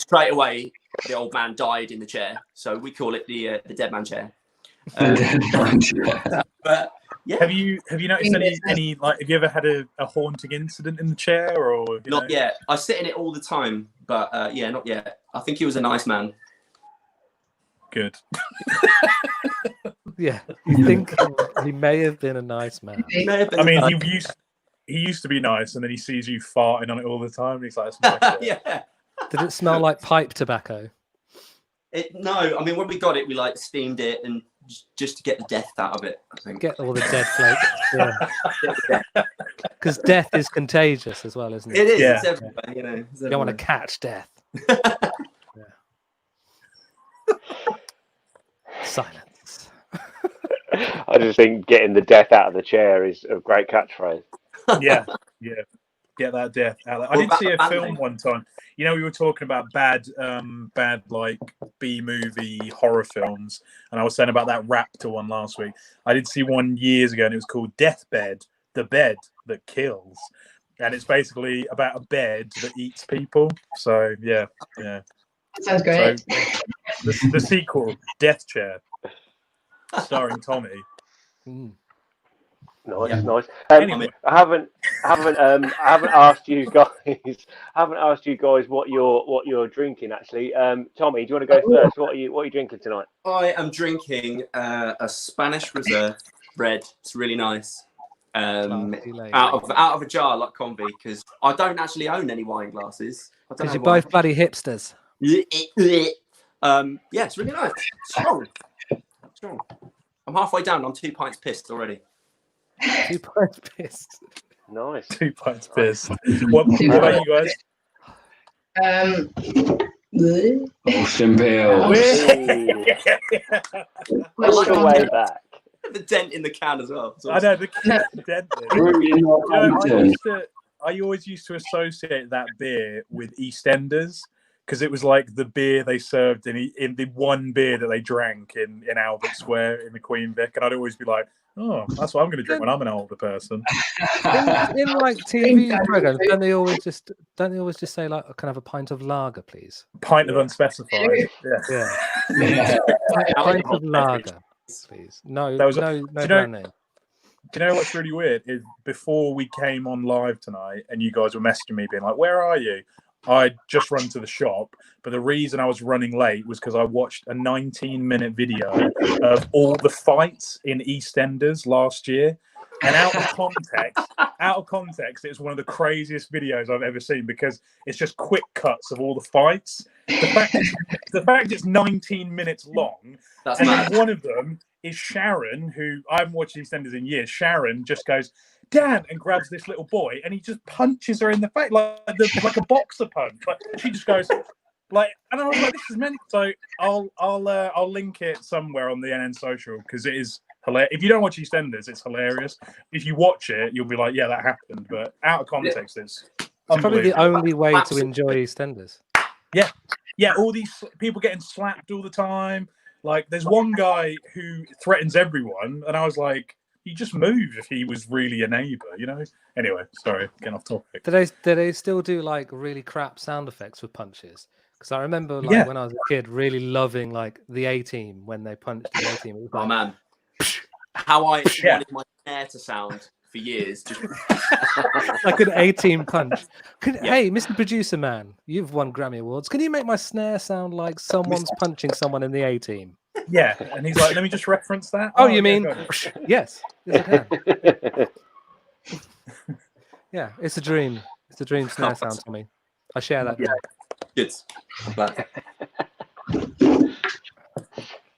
Speaker 4: straight away, the old man died in the chair. So we call it the dead man chair. But yeah,
Speaker 3: Have you noticed any like? Have you ever had a haunting incident in the chair, or
Speaker 4: not yet. I sit in it all the time, but yeah, not yet. I think he was a nice man.
Speaker 3: Good.
Speaker 1: Yeah, you think he may have been a nice man.
Speaker 3: I mean, he used to be nice, and then he sees you farting on it all the time. And he's like, "That's nice."
Speaker 4: Yeah.
Speaker 1: Did it smell like pipe tobacco?
Speaker 4: No, I mean when we got it, we like steamed it and just to get the death out of it. I think.
Speaker 1: Get all the dead flakes. Because death is contagious as well, isn't it?
Speaker 4: It is.
Speaker 3: Yeah.
Speaker 4: It's everywhere. You know.
Speaker 1: You don't want to catch death. Silence.
Speaker 2: I just think getting the death out of the chair is a great catchphrase.
Speaker 3: Yeah. Get that death out. I did see a film one time. You know, we were talking about bad like B-movie horror films, and I was saying about that Raptor one last week. I did see one years ago, and it was called Deathbed, the bed that kills, and it's basically about a bed that eats people. So yeah.
Speaker 6: Sounds great.
Speaker 3: So, the sequel, Death Chair, starring Tommy.
Speaker 2: Nice.
Speaker 3: Anyway.
Speaker 2: I haven't asked you guys. What you're drinking actually. Tommy, do you want to go first? What are you drinking tonight?
Speaker 4: I am drinking a Spanish Reserve red. It's really nice. Out of a jar like Convy, because I don't actually own any wine glasses.
Speaker 1: Because you're both bloody hipsters.
Speaker 4: Yeah, it's really nice. Strong. I'm halfway down. I'm 2 pints pissed already.
Speaker 1: 2 pints pissed.
Speaker 2: Nice.
Speaker 3: 2 pints pissed. What about you guys?
Speaker 5: Ocean Peel.
Speaker 2: All the way back.
Speaker 4: The dent in the can as well.
Speaker 3: I know the dent. I always used to associate that beer with EastEnders, because it was like the beer they served in the one beer that they drank in Albert Square in the Queen Vic, and I'd always be like, oh, that's what I'm going to drink when I'm an older person.
Speaker 1: in like TV programs, don't they always just say like, can I have a pint of lager, please?
Speaker 3: Pint of unspecified.
Speaker 1: Yeah. Pint of lager, please. No brand name.
Speaker 3: Do you know what's really weird is before we came on live tonight and you guys were messaging me being like, where are you? I'd just run to the shop, but the reason I was running late was because I watched a 19-minute video of all the fights in EastEnders last year. And out of context, it's one of the craziest videos I've ever seen, because it's just quick cuts of all the fights. The fact it's 19 minutes long,
Speaker 4: That's
Speaker 3: and
Speaker 4: mad.
Speaker 3: then one of them is Sharon, who I haven't watched EastEnders in years. Sharon just goes, Dan, and grabs this little boy, and he just punches her in the face like a boxer punch. Like, she just goes like, and I was like, this is meant. So I'll link it somewhere on the NN social, because it is hilarious. If you don't watch EastEnders, it's hilarious. If you watch it, you'll be like, yeah, that happened. But out of context, it's
Speaker 1: probably the only way to enjoy EastEnders.
Speaker 3: Yeah, all these people getting slapped all the time. Like, there's one guy who threatens everyone, and I was like, he just moved if he was really a neighbor, you know? Anyway, sorry, getting off topic.
Speaker 1: Do they still do like really crap sound effects with punches? Because I remember like when I was a kid really loving like the A-Team when they punched the A-Team.
Speaker 4: Oh man, how I wanted my hair to sound for years. Just
Speaker 1: like an A-Team punch. Hey, Mr. Producer Man, you've won Grammy Awards. Can you make my snare sound like someone's punching someone in the A-Team?
Speaker 3: Yeah, and he's like, let me just reference that.
Speaker 1: Oh, you mean? Yes. Yeah, it's a dream. It's a dream snare sound to me. I share that.
Speaker 4: Yeah. Good.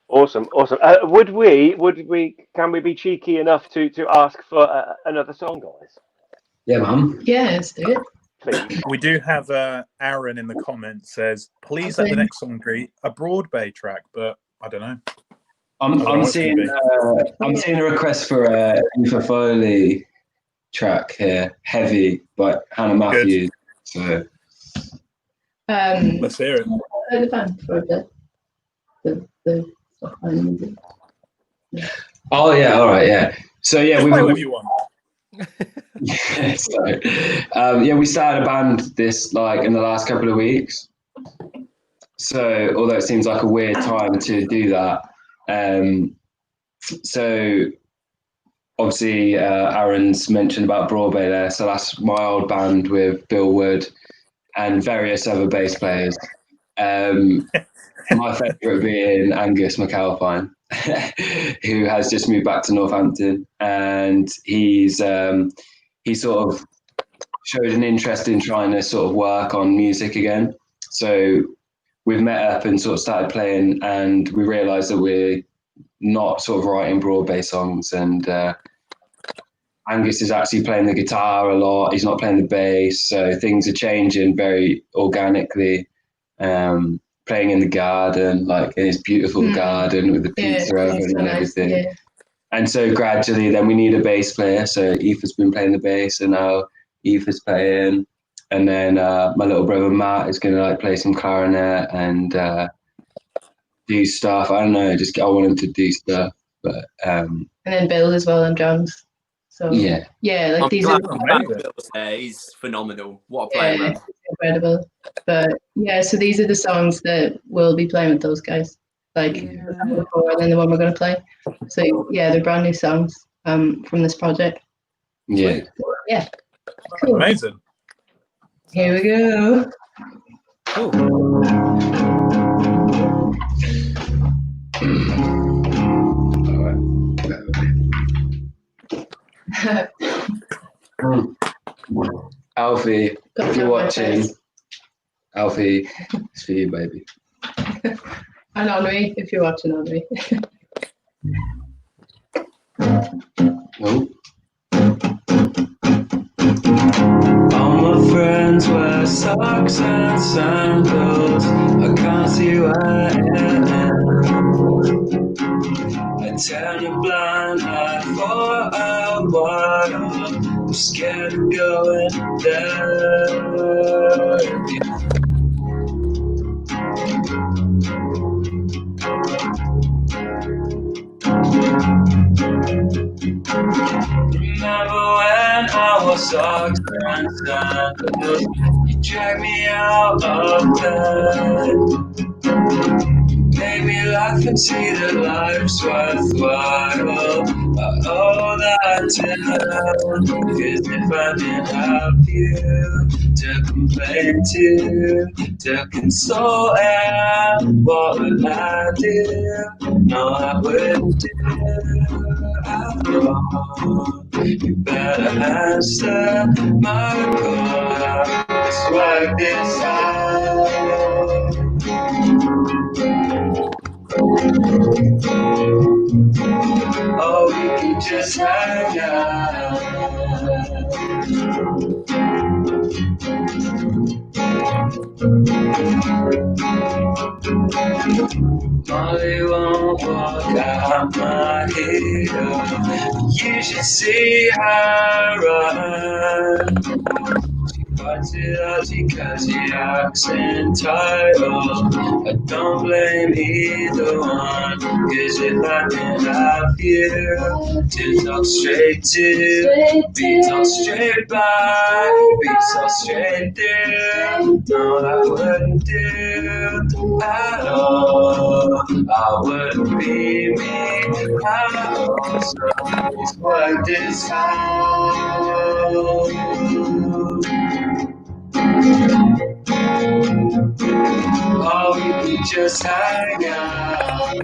Speaker 2: Awesome. Would we? Can we be cheeky enough to ask for another song, guys?
Speaker 5: Yeah, man.
Speaker 6: Yeah, let's do it.
Speaker 2: Please.
Speaker 3: We do have Aaron in the comments says, please let the next song be a Broadway track, but I don't know.
Speaker 5: I'm seeing a request for a Aoife Foley track here, Heavy by Hannah Matthews. So
Speaker 3: let's hear it.
Speaker 6: The band for the music.
Speaker 5: Oh yeah, all right, yeah. So yeah,
Speaker 3: Play whatever you want.
Speaker 5: Yeah, so, we started a band this like in the last couple of weeks. So although it seems like a weird time to do that, so obviously Aaron's mentioned about Broadway there. So that's my old band with Bill Wood and various other bass players. My favourite being Angus McAlpine, who has just moved back to Northampton, and he sort of showed an interest in trying to sort of work on music again. So we've met up and sort of started playing, and we realised that we're not sort of writing Broadway songs, and Angus is actually playing the guitar a lot. He's not playing the bass, so things are changing very organically. Playing in the garden, like in his beautiful garden with the pizza oven and everything. Yeah. And so gradually, then we need a bass player. So Aoife's been playing the bass, and now Aoife's playing. And then my little brother Matt is going to like play some clarinet and do stuff. I don't know, I want him to do stuff. But and
Speaker 6: then Bill as well on drums. So
Speaker 5: yeah,
Speaker 6: like
Speaker 4: I'm
Speaker 6: these
Speaker 4: glad
Speaker 6: are
Speaker 4: Bill's there. He's phenomenal. What a player, man.
Speaker 6: Incredible. But yeah, so these are the songs that we'll be playing with those guys. Like before, and then the one we're going to play. So yeah, they're brand new songs from this project.
Speaker 5: Yeah.
Speaker 6: Yeah. Cool.
Speaker 3: Amazing.
Speaker 6: Here we go.
Speaker 1: Cool.
Speaker 5: Aoife, if you're watching, Aoife, it's for you, baby.
Speaker 6: And Henri, if you're watching, Henri.
Speaker 5: Oh. All my friends wear socks and sandals. I can't see where I am. I turn a blind eye for a while. I'm scared of going there. Remember when I was socks and sandals? You dragged me out of bed. Made me laugh and see that life's worthwhile. I owe that to her, 'cause if I didn't have you to complain to console, and what would I do? No, I wouldn't do at all. You better answer my call. Let's work this out. Oh, we can just hang out. Molly won't walk out my heel. You should see her run. Parts it out because she acts entitled. I don't blame either one, 'cause if I didn't have you to talk straight to, be talk straight back, be talk straight through, no, that wouldn't do at all. I wouldn't be me at all, so let's work this out. Oh, we could just hang out.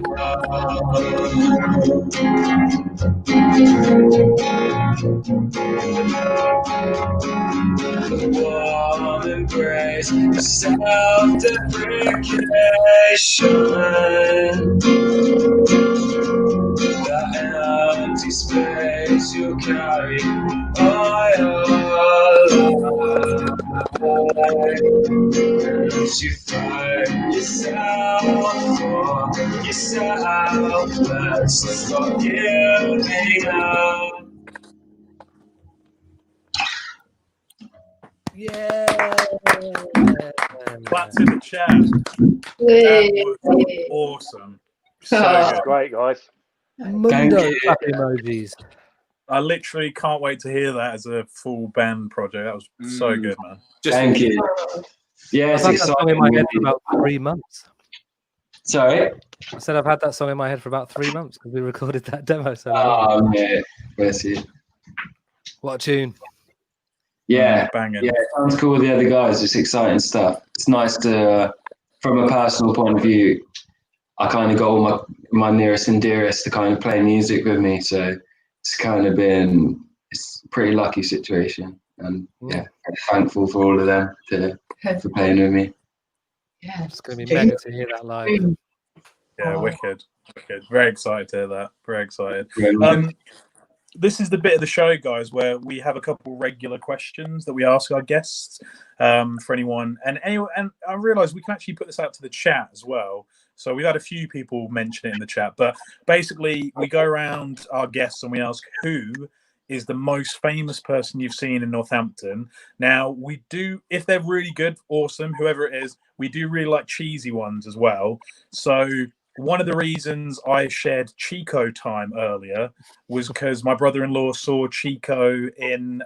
Speaker 5: The warm embrace, self-deprecation. The empty space you carry all your life. As you find yourself let's forgive me now.
Speaker 1: Yeah.
Speaker 3: Claps in the chat. That was awesome. So good.
Speaker 2: Great, guys.
Speaker 1: Mundo clap emojis.
Speaker 3: I literally can't wait to hear that as a full band project. That was so good, man.
Speaker 5: Thank you. Yeah,
Speaker 1: I've
Speaker 5: it's
Speaker 1: had that song in my head for
Speaker 5: exciting.
Speaker 1: about 3 months.
Speaker 5: Sorry?
Speaker 1: I said I've had that song in my head for about 3 months because we recorded that demo. So
Speaker 5: Oh, yeah. Bless you.
Speaker 1: what a tune!
Speaker 5: Yeah,
Speaker 3: Banging.
Speaker 5: yeah, it sounds cool with the other guys. It's exciting stuff. It's nice to, from a personal point of view, I kind of got all my nearest and dearest to kind of play music with me. So it's kind of been, it's a pretty lucky situation. And yeah, I'm thankful for all of them for playing with me.
Speaker 6: Yeah,
Speaker 1: It's going to be mega to hear that live.
Speaker 3: Yeah, wicked. Very excited to hear that. Very excited.
Speaker 5: Yeah.
Speaker 3: This is the bit of the show, guys, where we have a couple regular questions that we ask our guests for anyone. And I realise we can actually put this out to the chat as well. So we've had a few people mention it in the chat. But basically, we go around our guests and we ask who is the most famous person you've seen in Northampton. Now, we do, if they're really good, awesome, whoever it is, we do really like cheesy ones as well. So one of the reasons I shared Chico time earlier was because my brother-in-law saw Chico in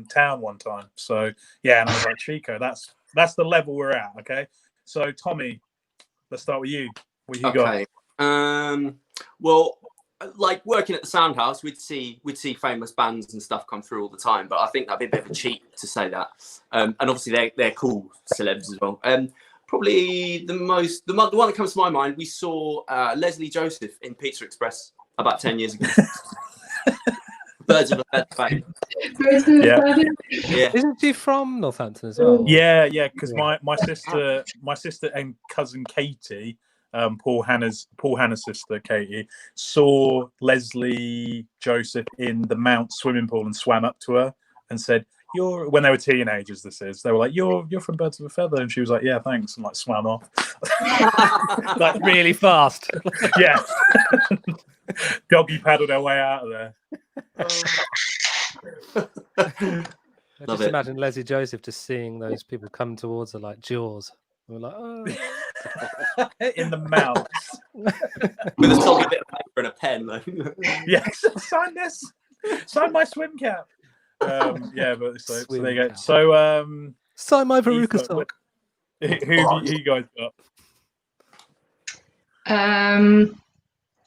Speaker 3: town one time. So yeah, and I was like, Chico, that's the level we're at. Okay, so Tommy, let's start with you. What you got?
Speaker 4: Well, like working at the Soundhouse, we'd see famous bands and stuff come through all the time. But I think that'd be a bit of a cheat to say that. And obviously they're cool celebs as well. Probably the one that comes to my mind, we saw Leslie Joseph in Pizza Express about 10 years ago. Birds of a Feather fame.
Speaker 1: Yeah. Isn't she from Northampton as well?
Speaker 3: Yeah, because my sister and cousin Katie, Paul Hannah's sister Katie, saw Leslie Joseph in the Mount swimming pool and swam up to her and said, when they were teenagers, they were like, you're from Birds of a Feather, and she was like, yeah, thanks, and like swam off.
Speaker 1: Like really fast.
Speaker 3: Yeah. Doggy paddled her way out of there.
Speaker 1: I just imagine Leslie Joseph just seeing those people come towards her like Jaws. We're like, oh.
Speaker 3: In the mouth.
Speaker 4: With a soggy bit of paper and a pen, though.
Speaker 3: Yeah, sign this. Sign my swim cap. Yeah, but so there you go. So
Speaker 1: sign my Veruca sock.
Speaker 3: Who you guys
Speaker 6: got?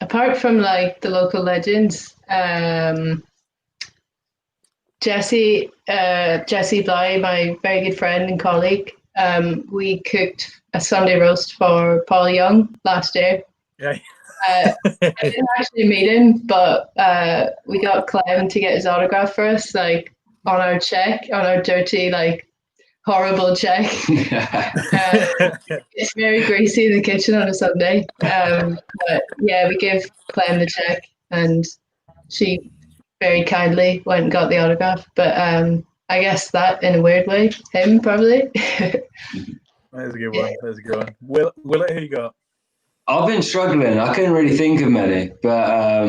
Speaker 6: Apart from like the local legends, Jesse Bly, my very good friend and colleague, we cooked a Sunday roast for Paul Young last year.
Speaker 3: Yeah.
Speaker 6: I didn't actually meet him, but we got Clem to get his autograph for us, like on our dirty, like horrible check. It's very greasy in the kitchen on a Sunday. But yeah, we gave Clem the check, and she very kindly went and got the autograph. But I guess that, in a weird way, him probably.
Speaker 3: That's a good one. That's a good one. Willett, who you got?
Speaker 5: I've been struggling. I couldn't really think of many, but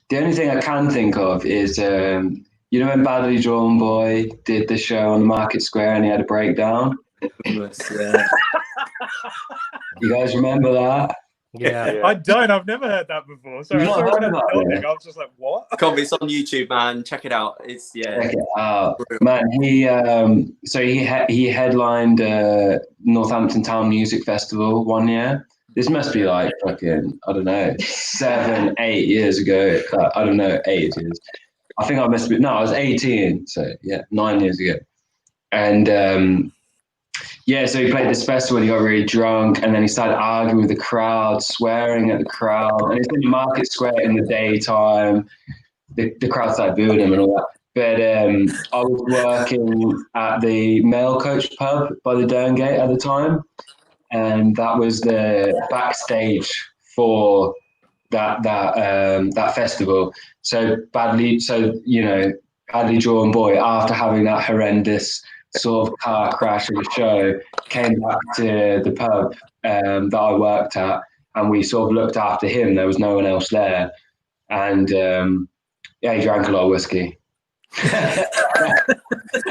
Speaker 5: the only thing I can think of is, you know, when Badly Drawn Boy did the show on the Market Square and he had a breakdown?
Speaker 4: Yeah.
Speaker 5: You guys remember that?
Speaker 1: Yeah.
Speaker 3: I don't. I've never heard that before. Sorry, I was just like, what?
Speaker 4: It's on YouTube, man. Check it out.
Speaker 5: Check it out. Man, he headlined Northampton Town Music Festival one year. This must be like fucking, I don't know, 7, 8 years ago. I don't know, 8 years. I think I must be, no, I was 18. So yeah, 9 years ago. And so he played this festival and he got really drunk and then he started arguing with the crowd, swearing at the crowd. And it's in the Market Square in the daytime. The crowd started booing him and all that. But I was working at the Mail Coach pub by the Derngate at the time. And that was the backstage for that festival. So Badly Drawn Boy, after having that horrendous sort of car crash of a show, came back to the pub that I worked at, and we sort of looked after him. There was no one else there, and he drank a lot of whiskey.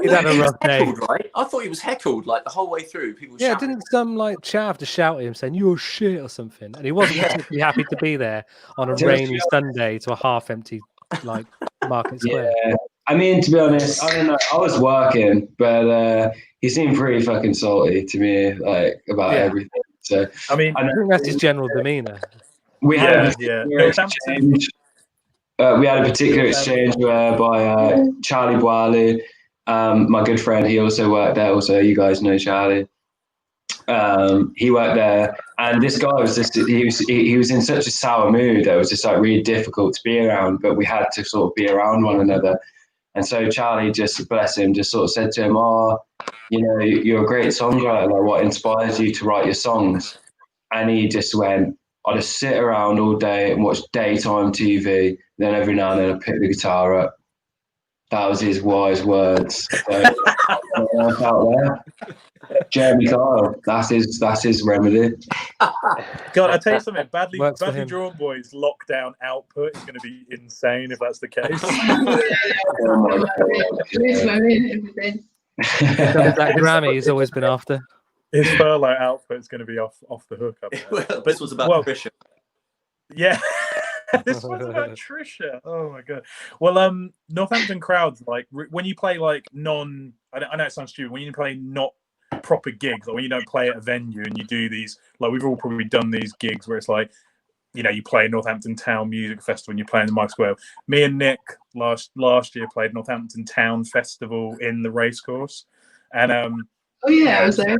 Speaker 1: He'd had a rough day.
Speaker 4: Heckled, right? I thought he was heckled like the whole way through. People shouting.
Speaker 1: Didn't some like chav have to shout at him saying "you're shit" or something? And he wasn't particularly happy to be there on a rainy Sunday to a half-empty like Market Square.
Speaker 5: Yeah. I mean, to be honest, I don't know. I was working, but he seemed pretty fucking salty to me, like about everything. So
Speaker 3: I mean,
Speaker 1: I think that's his general demeanour.
Speaker 5: we had a
Speaker 3: yeah.
Speaker 5: particular exchange. We had a particular exchange by Charlie Boileau, my good friend. He also worked there. Also, you guys know Charlie. He worked there, and this guy was he was in such a sour mood that it was just like really difficult to be around. But we had to sort of be around one another. And so Charlie, just bless him, just sort of said to him, "Oh, you know, you're a great songwriter. Like, what inspires you to write your songs?" And he just went, "I just sit around all day and watch daytime TV. Then every now and then I pick the guitar up." That was his wise words. So, out there, Jeremy Kyle. That's his remedy.
Speaker 3: God, I tell you something. Badly
Speaker 1: him.
Speaker 3: Drawn Boys lockdown output is going to be insane if that's the case.
Speaker 1: That Grammy he's always been after.
Speaker 3: His furlough output is going to be off the hook up there.
Speaker 4: Well, this was about Trisha.
Speaker 3: Yeah. This was about Trisha. Oh my god. Well, Northampton crowds, like when you play like I know it sounds stupid, when you play not proper gigs, or when you don't play at a venue and you do these, like we've all probably done these gigs where it's like, you know, you play Northampton Town Music Festival and you play in the Mike Square. Me and Nick last year played Northampton Town Festival in the racecourse, and
Speaker 6: oh yeah, I was there.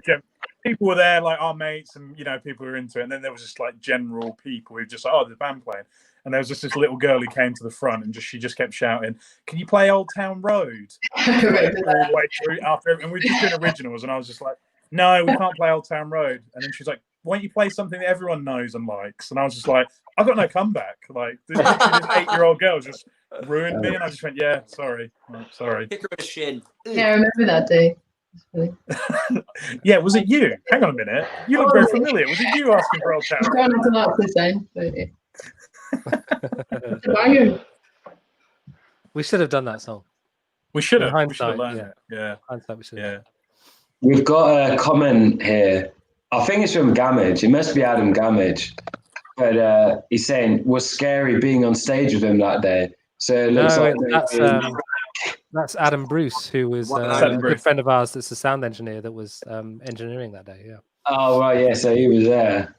Speaker 3: People were there, like our mates, and you know, people were into it. And then there was just like general people who just, oh, there's a band playing. And there was just this little girl who came to the front and she just kept shouting, "Can you play Old Town Road?" All the way through after, and we were just doing originals, and I was just like, "No, we can't play Old Town Road." And then she's like, "Why don't you play something that everyone knows and likes?" And I was just like, "I've got no comeback." Like this 8-year-old girl just ruined me, and I just went, "Yeah, sorry, sorry."
Speaker 4: Kick her in the shin.
Speaker 6: Yeah, I remember that day.
Speaker 3: Yeah, was it you? Hang on a minute. You look very familiar. Was it you asking for Old Town
Speaker 6: I've
Speaker 3: Road?
Speaker 6: gone into that this end, but yeah. Banger.
Speaker 1: We should have done that song.
Speaker 3: We should have.
Speaker 1: In
Speaker 3: We should have
Speaker 1: hindsight,
Speaker 3: learned it. Yeah.
Speaker 1: Hindsight, we should have.
Speaker 3: Yeah.
Speaker 5: We've got a comment here. I think it's from Gamage. It must be Adam Gamage. But he's saying, was scary being on stage with him that day. So it looks
Speaker 1: that's Adam Bruce, who was a good friend of ours that's a sound engineer that was engineering that day. Yeah.
Speaker 5: Oh, right. Yeah. So he was there.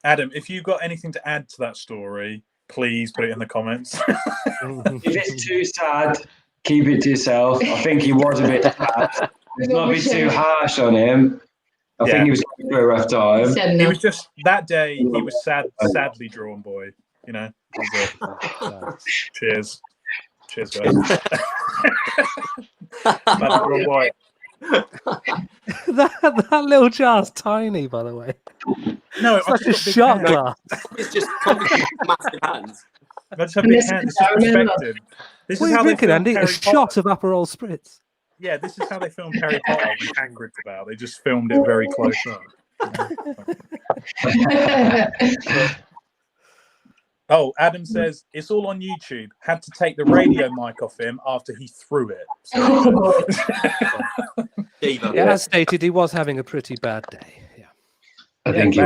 Speaker 3: Adam, if you've got anything to add to that story, please put it in the comments.
Speaker 5: If it's too sad, keep it to yourself. I think he was a bit sad. Let's not be too harsh on him. I think he was going through a rough time.
Speaker 3: He was just, that day, he was sadly drawn boy, you know. Cheers. Cheers, guys. Drawn boy.
Speaker 1: that little jar's tiny, by the way.
Speaker 3: No,
Speaker 1: it's like a shot glass.
Speaker 4: It's just massive hands.
Speaker 3: I just have big hands. This is perspective. This
Speaker 1: what
Speaker 3: is
Speaker 1: are
Speaker 3: how
Speaker 1: you
Speaker 3: they
Speaker 1: drinking,
Speaker 3: film
Speaker 1: Andy?
Speaker 3: Harry
Speaker 1: A shot of Aperol Spritz.
Speaker 3: Yeah, this is how they filmed Harry Potter when Hagrid's about. They just filmed it very close up. Oh, Adam says it's all on YouTube. Had to take the radio mic off him after he threw it. So,
Speaker 1: yeah, as stated, he was having a pretty bad day. Yeah,
Speaker 5: I think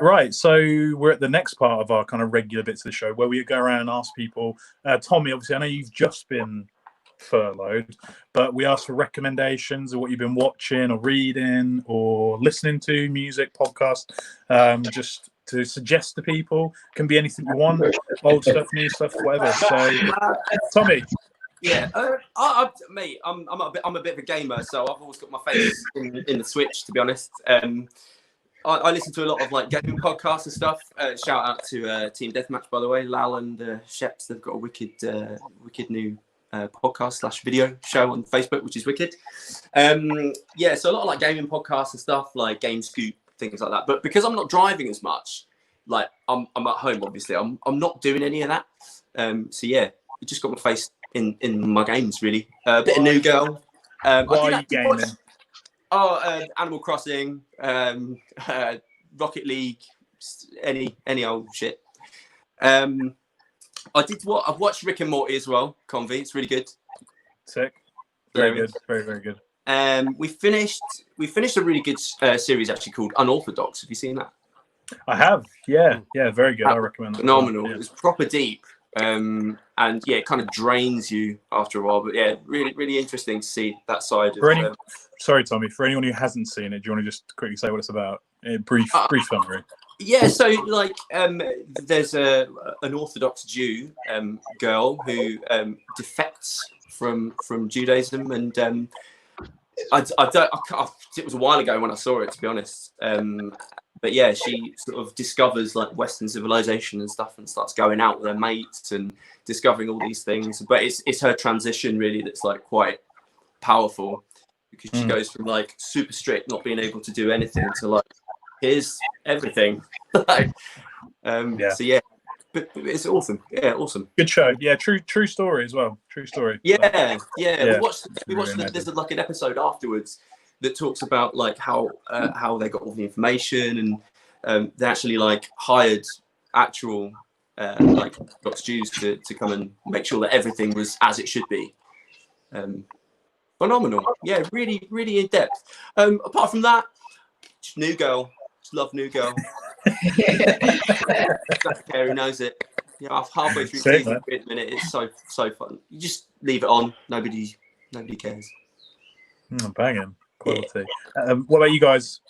Speaker 3: right, so we're at the next part of our kind of regular bits of the show where we go around and ask people. Tommy, obviously, I know you've just been furloughed, but we ask for recommendations of what you've been watching or reading or listening to, music, podcast, just to suggest to people. Can be anything you want, old stuff, new stuff, whatever. So, Tommy.
Speaker 4: Yeah, mate, I'm a bit of a gamer, so I've always got my face in the Switch. To be honest, I listen to a lot of like gaming podcasts and stuff. Shout out to Team Deathmatch, by the way, Lal and Sheps. They've got a wicked new podcast / video show on Facebook, which is wicked. Yeah, so a lot of like gaming podcasts and stuff, like Game Scoop, things like that. But because I'm not driving as much, like I'm at home, obviously, I'm not doing any of that. So yeah, it just got my face in my games, really. A bit of New Girl.
Speaker 3: What are you gaming?
Speaker 4: Animal Crossing, Rocket League, any old shit. I've watched Rick and Morty as well, Convy. It's really good.
Speaker 3: Sick. Very good. Very, very good.
Speaker 4: We finished a really good series actually called Unorthodox. Have you seen that?
Speaker 3: I have. Yeah, very good. I recommend that.
Speaker 4: Phenomenal.
Speaker 3: Yeah.
Speaker 4: It's proper deep. And yeah, it kind of drains you after a while. But yeah, really, really interesting to see that side of
Speaker 3: Sorry, Tommy. For anyone who hasn't seen it, do you want to just quickly say what it's about? Brief summary.
Speaker 4: Yeah, so like there's an Orthodox Jew girl who defects from Judaism, and it was a while ago when I saw it, to be honest. But yeah, she sort of discovers like Western civilization and stuff, and starts going out with her mates and discovering all these things. But it's her transition really that's like quite powerful, because she goes from like super strict, not being able to do anything, to like, here's everything. Like, so yeah, but it's awesome. Yeah, awesome.
Speaker 3: Good show. Yeah, true story as well. True story.
Speaker 4: Yeah.
Speaker 3: Yeah.
Speaker 4: We watched there's like an episode afterwards that talks about like how they got all the information, and they actually like hired actual like Orthodox Jews to come and make sure that everything was as it should be. Phenomenal. Yeah, really, really in depth. Apart from that, just New Girl. Just love New Girl. Carey knows it. Yeah, halfway through season a minute, it's so fun. You just leave it on. Nobody cares.
Speaker 3: Banging quality. Yeah. What about you guys?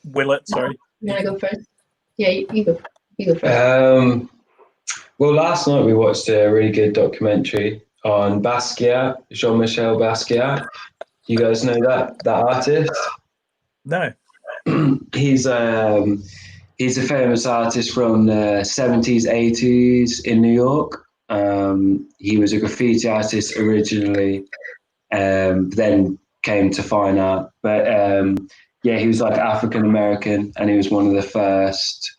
Speaker 3: Willett, sorry.
Speaker 6: You want to go first? Yeah, you go. You go first.
Speaker 5: Well, last night we watched a really good documentary on Basquiat, Jean-Michel Basquiat. You guys know that artist?
Speaker 3: No.
Speaker 5: He's a famous artist from the 70s, 80s in New York. He was a graffiti artist originally, then came to fine art. But yeah, he was like African American, and he was one of the first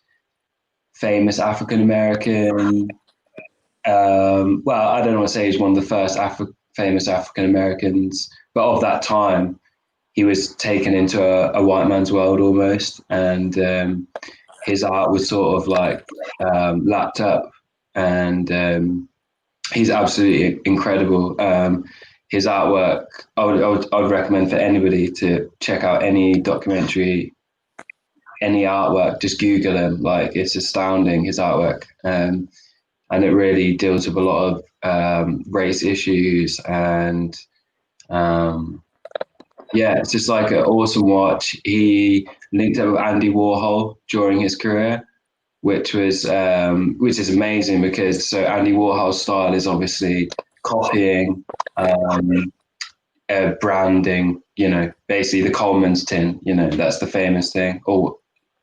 Speaker 5: famous African American. Well, I don't want to say he's one of the first famous African Americans, but of that time, he was taken into a white man's world almost, and his art was sort of like lapped up, and he's absolutely incredible. His artwork, I would recommend for anybody to check out any documentary, any artwork. Just Google him; like, it's astounding, his artwork, and it really deals with a lot of race issues, and yeah, it's just like an awesome watch. He linked up with Andy Warhol during his career, which is amazing, because so Andy Warhol's style is obviously copying, branding. You know, basically the Coleman's tin. You know, that's the famous thing. Or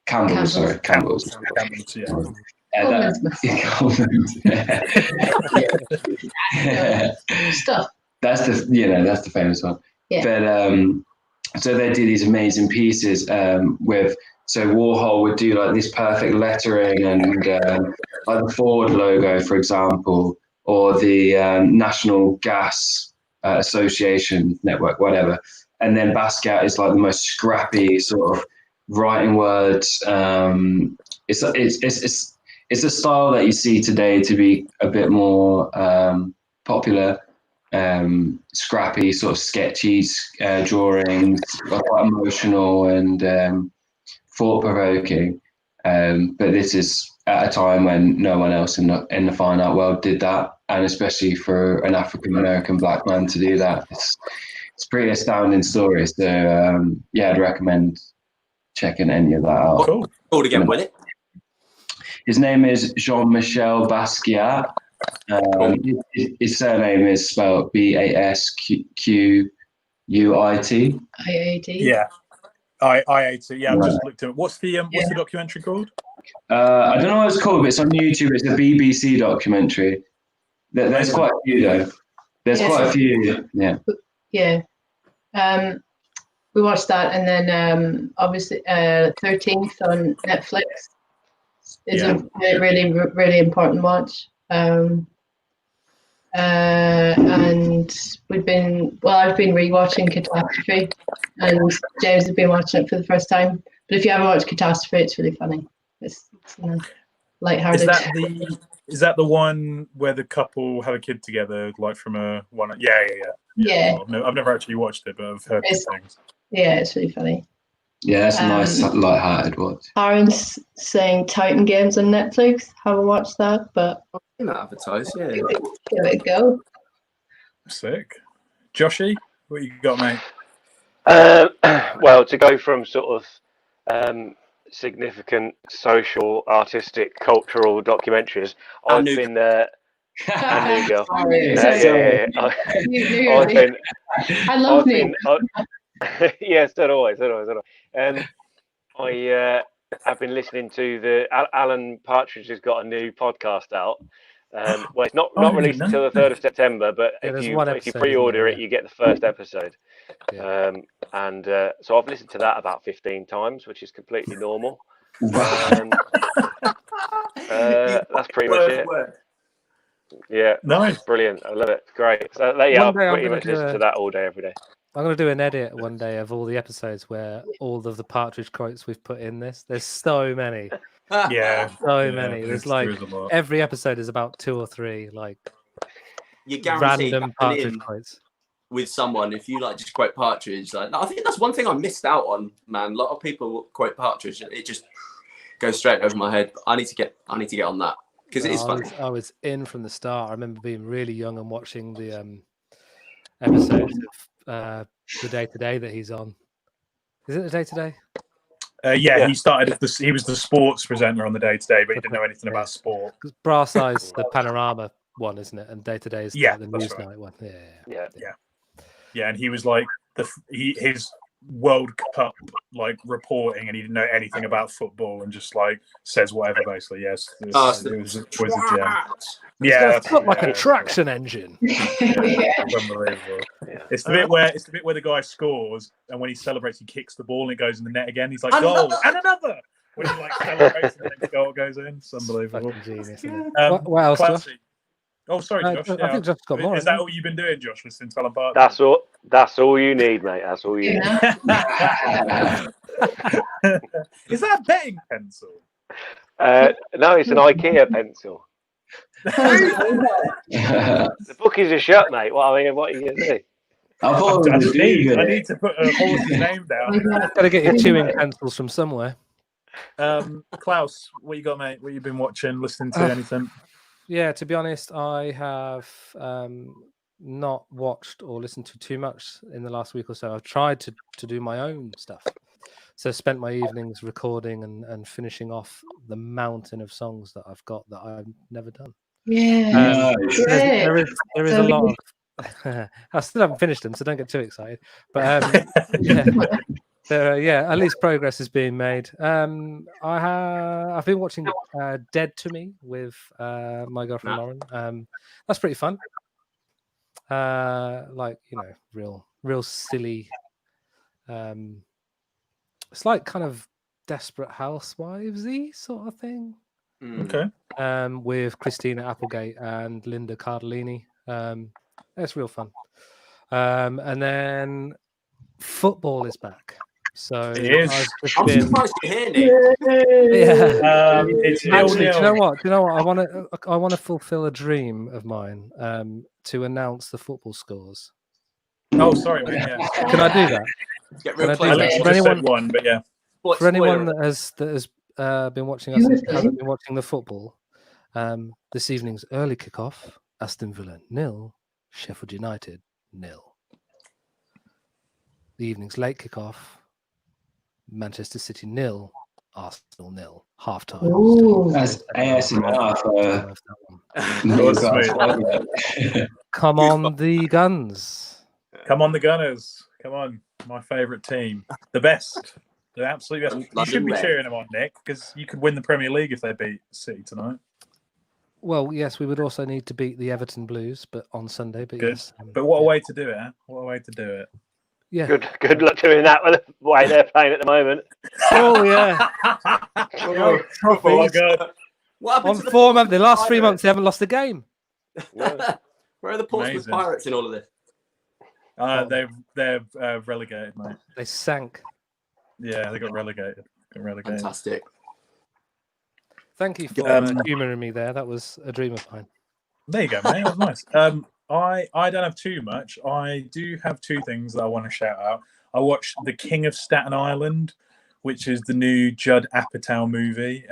Speaker 5: Campbell's. Sorry, Campbell's.
Speaker 6: Yeah. Stuff.
Speaker 5: That's the famous one.
Speaker 6: Yeah.
Speaker 5: But so they do these amazing pieces so Warhol would do like this perfect lettering, and like the Ford logo, for example, or the National Gas Association network, whatever. And then Basquiat is like the most scrappy sort of writing words. It's a style that you see today to be a bit more popular. Scrappy, sort of sketchy drawings, quite emotional and thought-provoking. But this is at a time when no one else in the fine art world did that, and especially for an African American black man to do that, it's a pretty astounding story. So yeah, I'd recommend checking any of that out.
Speaker 4: Cool. Called again, Willett?
Speaker 5: His name is Jean-Michel Basquiat. His surname is spelled Basquuit.
Speaker 6: IAT.
Speaker 3: Yeah, IAT. Yeah, I've just looked at it. What's the documentary called?
Speaker 5: I don't know what it's called, but it's on YouTube. It's a BBC documentary. There's quite a few though. There's quite a few. Yeah.
Speaker 6: Yeah. We watched that, and then obviously 13th on Netflix is a really, really important watch. And I've been rewatching Catastrophe, and James has been watching it for the first time. But if you haven't watched Catastrophe, it's really funny. It's lighthearted.
Speaker 3: Is that the one where the couple have a kid together, like from a one? Yeah.
Speaker 6: Yeah.
Speaker 3: I've never actually watched it, but I've heard things.
Speaker 6: Yeah, it's really funny.
Speaker 5: Yeah, that's a nice light-hearted watch.
Speaker 6: Aaron's saying Titan Games on Netflix. Haven't watched that, but
Speaker 4: I've seen that advertised, yeah.
Speaker 6: give it a go.
Speaker 3: Sick. Joshy, what you got, mate?
Speaker 2: Well, to go from sort of significant social, artistic, cultural documentaries, I've
Speaker 4: New
Speaker 2: been and New Girl.
Speaker 5: Sorry.
Speaker 2: Yeah. I've been.
Speaker 6: I love
Speaker 2: I've
Speaker 6: New.
Speaker 2: been. Yeah, so do I. So do I. I have been listening to the Alan Partridge has got a new podcast out. Well, it's not released until the 3rd of September, but
Speaker 1: Yeah,
Speaker 2: if
Speaker 1: there's
Speaker 2: you
Speaker 1: one
Speaker 2: if you
Speaker 1: episode,
Speaker 2: pre-order
Speaker 1: isn't
Speaker 2: it, you get the first episode.
Speaker 1: Yeah.
Speaker 2: And so I've listened to that about 15 times, which is completely normal.
Speaker 5: Wow.
Speaker 2: That's pretty much it. Yeah,
Speaker 3: Nice.
Speaker 2: it's brilliant. I love it. It's great. So yeah,
Speaker 1: One day
Speaker 2: I
Speaker 1: I'm
Speaker 2: pretty
Speaker 1: gonna
Speaker 2: much
Speaker 1: do
Speaker 2: listen to that all day, every day.
Speaker 1: I'm going to do an edit one day of all the episodes where all of the Partridge quotes we've put in this. There's so many.
Speaker 3: Yeah.
Speaker 1: So
Speaker 3: Yeah,
Speaker 1: many. There's
Speaker 3: there
Speaker 1: like
Speaker 3: is a lot.
Speaker 1: every episode is about 2 or 3 like
Speaker 4: You're guaranteed
Speaker 1: random Partridge quotes.
Speaker 4: with someone if you like just quote Partridge. Like, I think that's one thing I missed out on, man. A lot of people quote Partridge. It just goes straight over my head. I need to get on that because it is fun.
Speaker 1: I was in from the start. I remember being really young and watching the episodes of the Day to Day that he's on. Is it the Day to Day?
Speaker 3: Yeah, he started. He was the sports presenter on the Day to Day, but he didn't know anything about sport.
Speaker 1: Because Brass Eyes, the Panorama one, isn't it? And Day to Day is
Speaker 3: Yeah,
Speaker 1: the
Speaker 3: that's
Speaker 1: Newsnight
Speaker 3: right.
Speaker 1: one.
Speaker 3: Yeah, and he was like his World Cup like reporting, and he didn't know anything about football, and just like says whatever basically. Yes, it was a gem. Yeah,
Speaker 1: It's got like a traction engine.
Speaker 3: It's unbelievable. It's the bit where the guy scores, and when he celebrates, he kicks the ball and it goes in the net again. He's like, goal and another. When he like celebrates, and the next goal goes in. It's unbelievable.
Speaker 1: Fucking genius. Isn't it? What else, Josh?
Speaker 3: Oh, sorry, Josh.
Speaker 1: I think Josh's got more.
Speaker 3: Is that all you've been doing, Josh, since Alan Park?
Speaker 2: That's all you need, mate. That's all you need.
Speaker 3: Is that a betting pencil?
Speaker 2: No, it's an IKEA pencil. The bookies are shut, mate. What are you going to do?
Speaker 3: I need to put a horse's name down.
Speaker 1: Got to get your chewing pencils from somewhere.
Speaker 3: Klaus, what you got, mate? What you been watching, listening to, anything?
Speaker 1: Yeah, to be honest, I have not watched or listened to too much in the last week or so. I've tried to do my own stuff. So spent my evenings recording and finishing off the mountain of songs that I've got that I've never done.
Speaker 6: Yeah.
Speaker 1: There is a lot of... I still haven't finished them, so don't get too excited. But at least progress is being made. I've been watching Dead to Me with my girlfriend Lauren. That's pretty fun. Real silly. It's like kind of Desperate Housewivesy sort of thing.
Speaker 3: Okay.
Speaker 1: With Christina Applegate and Linda Cardellini. It's real fun. And then football is back. So
Speaker 3: it is.
Speaker 4: I'm surprised to hear, Nick.
Speaker 1: Yeah.
Speaker 3: It's
Speaker 1: actually, do you know what? I want to fulfill a dream of mine. To announce the football scores.
Speaker 3: Oh, sorry, mate. Yeah.
Speaker 1: Can I do that?
Speaker 4: Get real
Speaker 3: I
Speaker 4: close.
Speaker 3: literally just said one, but yeah.
Speaker 1: For anyone that has been watching us and hasn't been watching the football, this evening's early kickoff: Aston Villa 0, Sheffield United 0. The evening's late kickoff: Manchester City 0, Arsenal 0. Half time.
Speaker 5: That's ASMR for
Speaker 1: Come on, the Guns.
Speaker 3: Come on, the Gunners. Come on, my favourite team. The best. The absolute best. You should be cheering them on, Nick, because you could win the Premier League if they beat City tonight.
Speaker 1: Well, yes, we would also need to beat the Everton Blues, but on Sunday. But
Speaker 3: good.
Speaker 1: Yes,
Speaker 3: but what a way to do it, huh? What a way to do it.
Speaker 2: Yeah. Good luck doing that with the way they're playing at the moment.
Speaker 1: Oh yeah.
Speaker 3: Oh my God.
Speaker 4: What happened
Speaker 1: on form? The last 3 months they haven't lost a game.
Speaker 4: Yeah. Where are the Portsmouth Pirates in all of this?
Speaker 3: They're relegated, mate.
Speaker 1: They sank.
Speaker 3: Yeah, they got relegated.
Speaker 4: Fantastic.
Speaker 1: Thank you for humouring me there. That was a dream of mine.
Speaker 3: There you go, mate. That was nice. I don't have too much. I do have two things that I want to shout out. I watched The King of Staten Island which is the new Judd Apatow movie.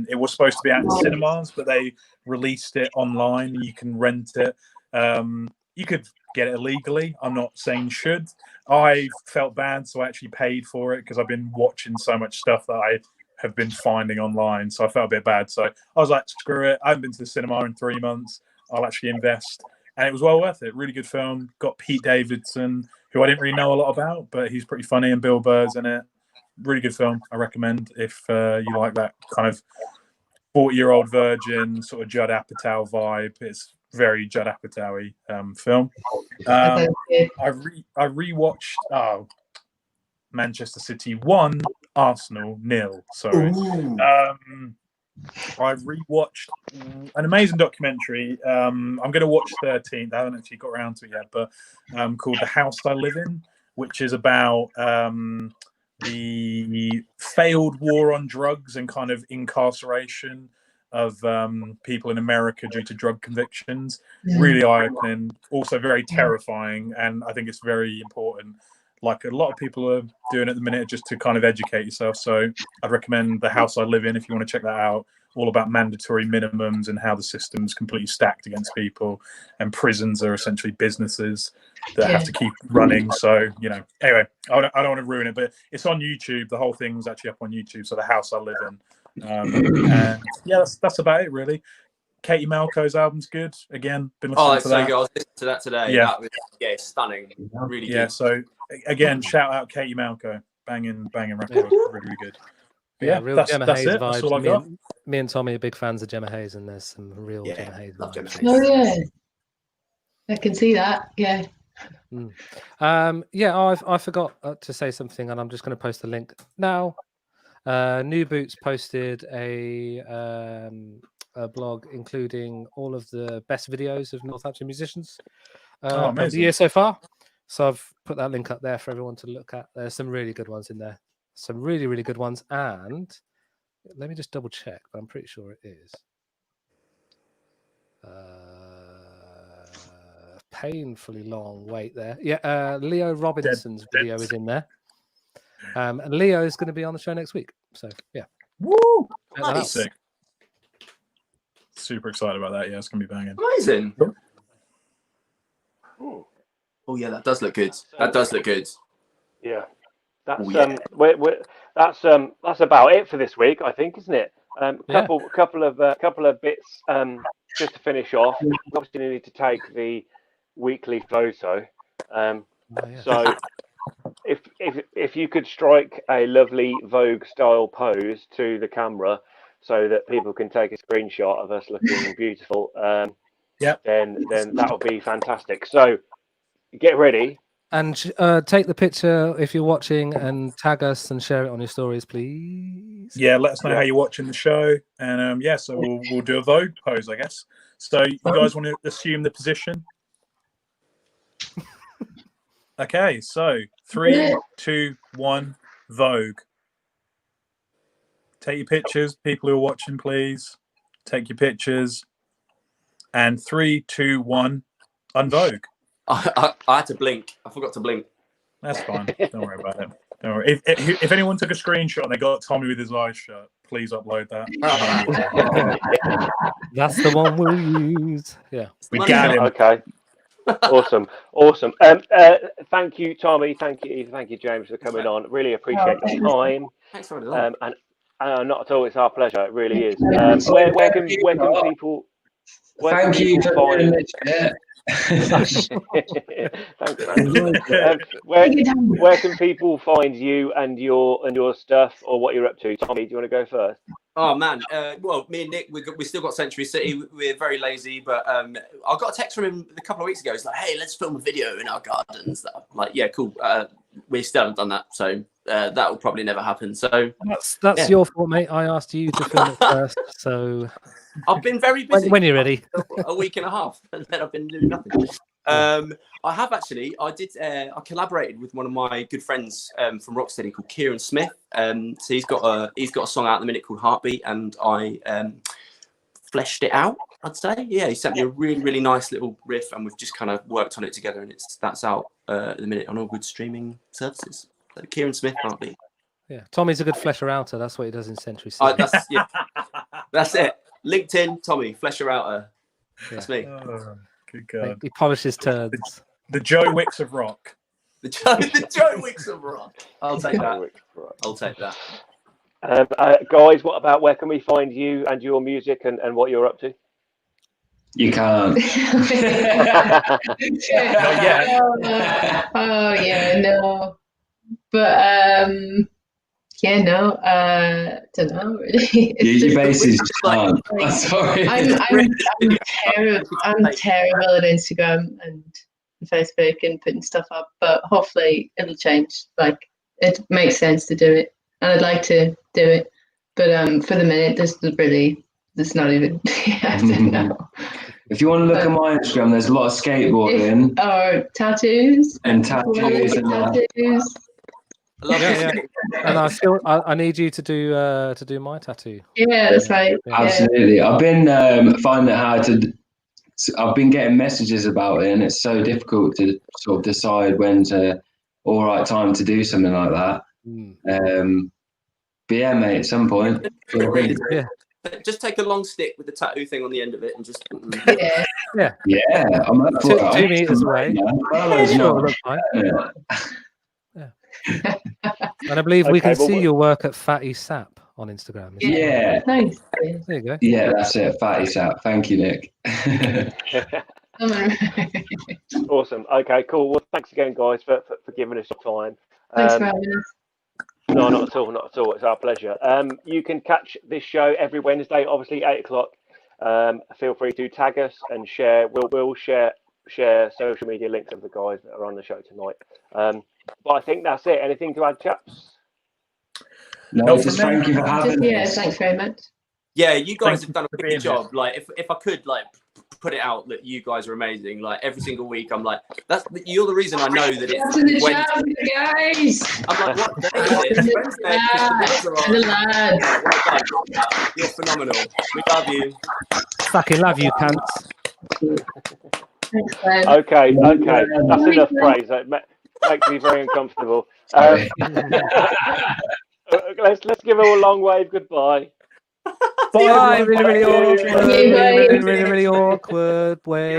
Speaker 3: It was supposed to be out in cinemas, but they released it online. You can rent it. You could get it illegally. I'm not saying you should. I felt bad, so I actually paid for it because I've been watching so much stuff that I have been finding online. So I felt a bit bad. So I was like, screw it. I haven't been to the cinema in 3 months. I'll actually invest. And it was well worth it. Really good film. Got Pete Davidson, who I didn't really know a lot about, but he's pretty funny, and Bill Burr's in it. Really good film. I recommend if you like that kind of 40-year-old virgin sort of Judd Apatow vibe. It's very Judd Apatow-y film. I rewatched Manchester City 1, Arsenal 0. Sorry. I rewatched an amazing documentary. I'm going to watch 13th. I haven't actually got around to it yet, but called The House I Live In, which is about the failed war on drugs and kind of incarceration of people in America due to drug convictions. Really eye-opening, also very terrifying, and I think it's very important. Like a lot of people are doing at the minute just to kind of educate yourself. So I'd recommend The House I Live In if you want to check that out. All about mandatory minimums and how the system's completely stacked against people, and prisons are essentially businesses that have to keep running. So, anyway, I don't want to ruin it, but it's on YouTube. The whole thing's actually up on YouTube. So The House I Live In. And yeah, that's about it really. Katie Malco's album's good. Again, been listening to that.
Speaker 4: I was listening to that today.
Speaker 3: Yeah,
Speaker 4: it's stunning. Really good.
Speaker 3: Yeah, so again, shout out Katie Malco. Banging record. Really good. But yeah,
Speaker 1: real
Speaker 3: that's
Speaker 1: Gemma
Speaker 3: it.
Speaker 1: Hayes
Speaker 3: That's
Speaker 1: vibes.
Speaker 3: all I got.
Speaker 1: Me and Tommy are big fans of Gemma Hayes, and there's some real Gemma Hayes vibes.
Speaker 6: Oh yeah, I can see that. Yeah.
Speaker 1: I forgot to say something, and I'm just going to post the link now. New Boots posted a blog including all of the best videos of Northampton musicians of the year so far. So I've put that link up there for everyone to look at. There's some really good ones in there. Some really, really good ones. And let me just double check, but I'm pretty sure it is. Painfully long wait there. Yeah, Leo Robinson's video is in there. And Leo is going to be on the show next week. So, yeah.
Speaker 3: Woo!
Speaker 4: Nice.
Speaker 3: Sick. Super excited about that. Yeah, it's going to be banging.
Speaker 4: Amazing. Oh, yeah, that does look good. That does look good.
Speaker 2: Yeah. That's that's about it for this week, I think, isn't it? Couple of bits just to finish off. Obviously, you need to take the weekly photo. So, if you could strike a lovely Vogue style pose to the camera, so that people can take a screenshot of us looking beautiful, then that would be fantastic. So, get ready.
Speaker 1: And take the picture if you're watching and tag us and share it on your stories, please.
Speaker 3: Yeah, let us know how you're watching the show. And so we'll do a Vogue pose, I guess. So you guys want to assume the position? Okay, so 3, 2, 1, Vogue. Take your pictures, people who are watching, please. Take your pictures. And 3, 2, 1, unvogue.
Speaker 4: I had to blink. I forgot to blink.
Speaker 3: That's fine. Don't worry about it. Don't worry. If anyone took a screenshot and they got Tommy with his eyes shut, please upload that.
Speaker 1: That's the one we'll use. Yeah.
Speaker 3: We got him.
Speaker 2: Okay. Awesome. Thank you, Tommy. Thank you, Eve. Thank you, James, for coming on. Really appreciate your time.
Speaker 4: Thanks for it.
Speaker 2: And not at all. It's our pleasure. It really is. Where can people?
Speaker 5: Thank you for doing it.
Speaker 2: Thanks, man. Where can people find you and your stuff, or what you're up to? Tommy, do you want to go first?
Speaker 4: Oh man, well, me and Nick, we still got Century City. We're very lazy, but I got a text from him a couple of weeks ago. He's like, "Hey, let's film a video in our garden and stuff." I'm like, yeah, cool. We still haven't done that, so that will probably never happen. So
Speaker 1: that's your fault, mate. I asked you to film it first, so
Speaker 4: I've been very busy.
Speaker 1: When you're ready,
Speaker 4: a week and a half, and then I've been doing nothing. I have actually. I collaborated with one of my good friends from Rocksteady called Kieran Smith. So he's got a song out at the minute called Heartbeat, and I fleshed it out. I'd say, yeah. He sent me a really, really nice little riff, and we've just kind of worked on it together, and that's out at the minute on all good streaming services. So Kieran Smith, Heartbeat.
Speaker 1: Yeah, Tommy's a good flesher outer. That's what he does in Century City.
Speaker 4: That's it. LinkedIn, Tommy, flesher outer. That's me.
Speaker 3: Oh, good God.
Speaker 1: He polishes turds.
Speaker 3: The Joe Wicks of rock.
Speaker 4: The Joe Wicks of rock. I'll take that. I'll take that.
Speaker 2: Guys, what about where can we find you and your music and what you're up to?
Speaker 5: You can't.
Speaker 3: Not yet.
Speaker 6: Oh yeah, no. But yeah, no. Don't know really.
Speaker 5: Your bases can't. I'm sorry.
Speaker 6: I'm terrible at Instagram and Facebook and putting stuff up, but hopefully it'll change. Like it makes sense to do it, and I'd like to do it, but for the minute, there's not even. I don't know.
Speaker 5: If you want to look at my Instagram, there's a lot of skateboarding.
Speaker 6: Or tattoos.
Speaker 5: And tattoos.
Speaker 6: Tattoos.
Speaker 1: Yeah. And I need you to do my tattoo.
Speaker 6: Yeah, that's right.
Speaker 5: Absolutely.
Speaker 6: Yeah.
Speaker 5: I've been finding it hard to. I've been getting messages about it, and it's so difficult to sort of decide when's all right time to do something like that. But yeah, mate, at some point.
Speaker 1: Yeah.
Speaker 4: Just take a long stick with the tattoo thing on the end of it and just.
Speaker 5: Yeah. I'm up for it.
Speaker 1: 2 meters away. And I believe we can see your work at Fatty Sap on Instagram.
Speaker 5: Yeah.
Speaker 6: Nice.
Speaker 1: There you go.
Speaker 5: Yeah, that's it. Fatty Sap. Thank you, Nick.
Speaker 2: Awesome. Okay, cool. Well, thanks again, guys, for giving us your time.
Speaker 6: Thanks for having us.
Speaker 2: No, not at all. Not at all. It's our pleasure. You can catch this show every Wednesday, obviously 8 o'clock. Feel free to tag us and share. We'll share social media links of the guys that are on the show tonight. But I think that's it. Anything to add, chaps?
Speaker 5: No, just thank you for having us.
Speaker 6: Yeah, thanks very much.
Speaker 4: Yeah, you guys have done a good job. Like, if I could put it out that you guys are amazing. Like every single week, I'm like, you're the reason I know that it's Wednesday.
Speaker 6: Guys.
Speaker 4: I'm like, what day is it? It's Wednesday. Well, you're phenomenal. We love you.
Speaker 1: Fucking love you, pants.
Speaker 6: Thanks,
Speaker 2: Okay. That's enough praise. That makes me very uncomfortable. Let's give her a long wave goodbye.
Speaker 1: Bye. Really awkward. Really awkward way.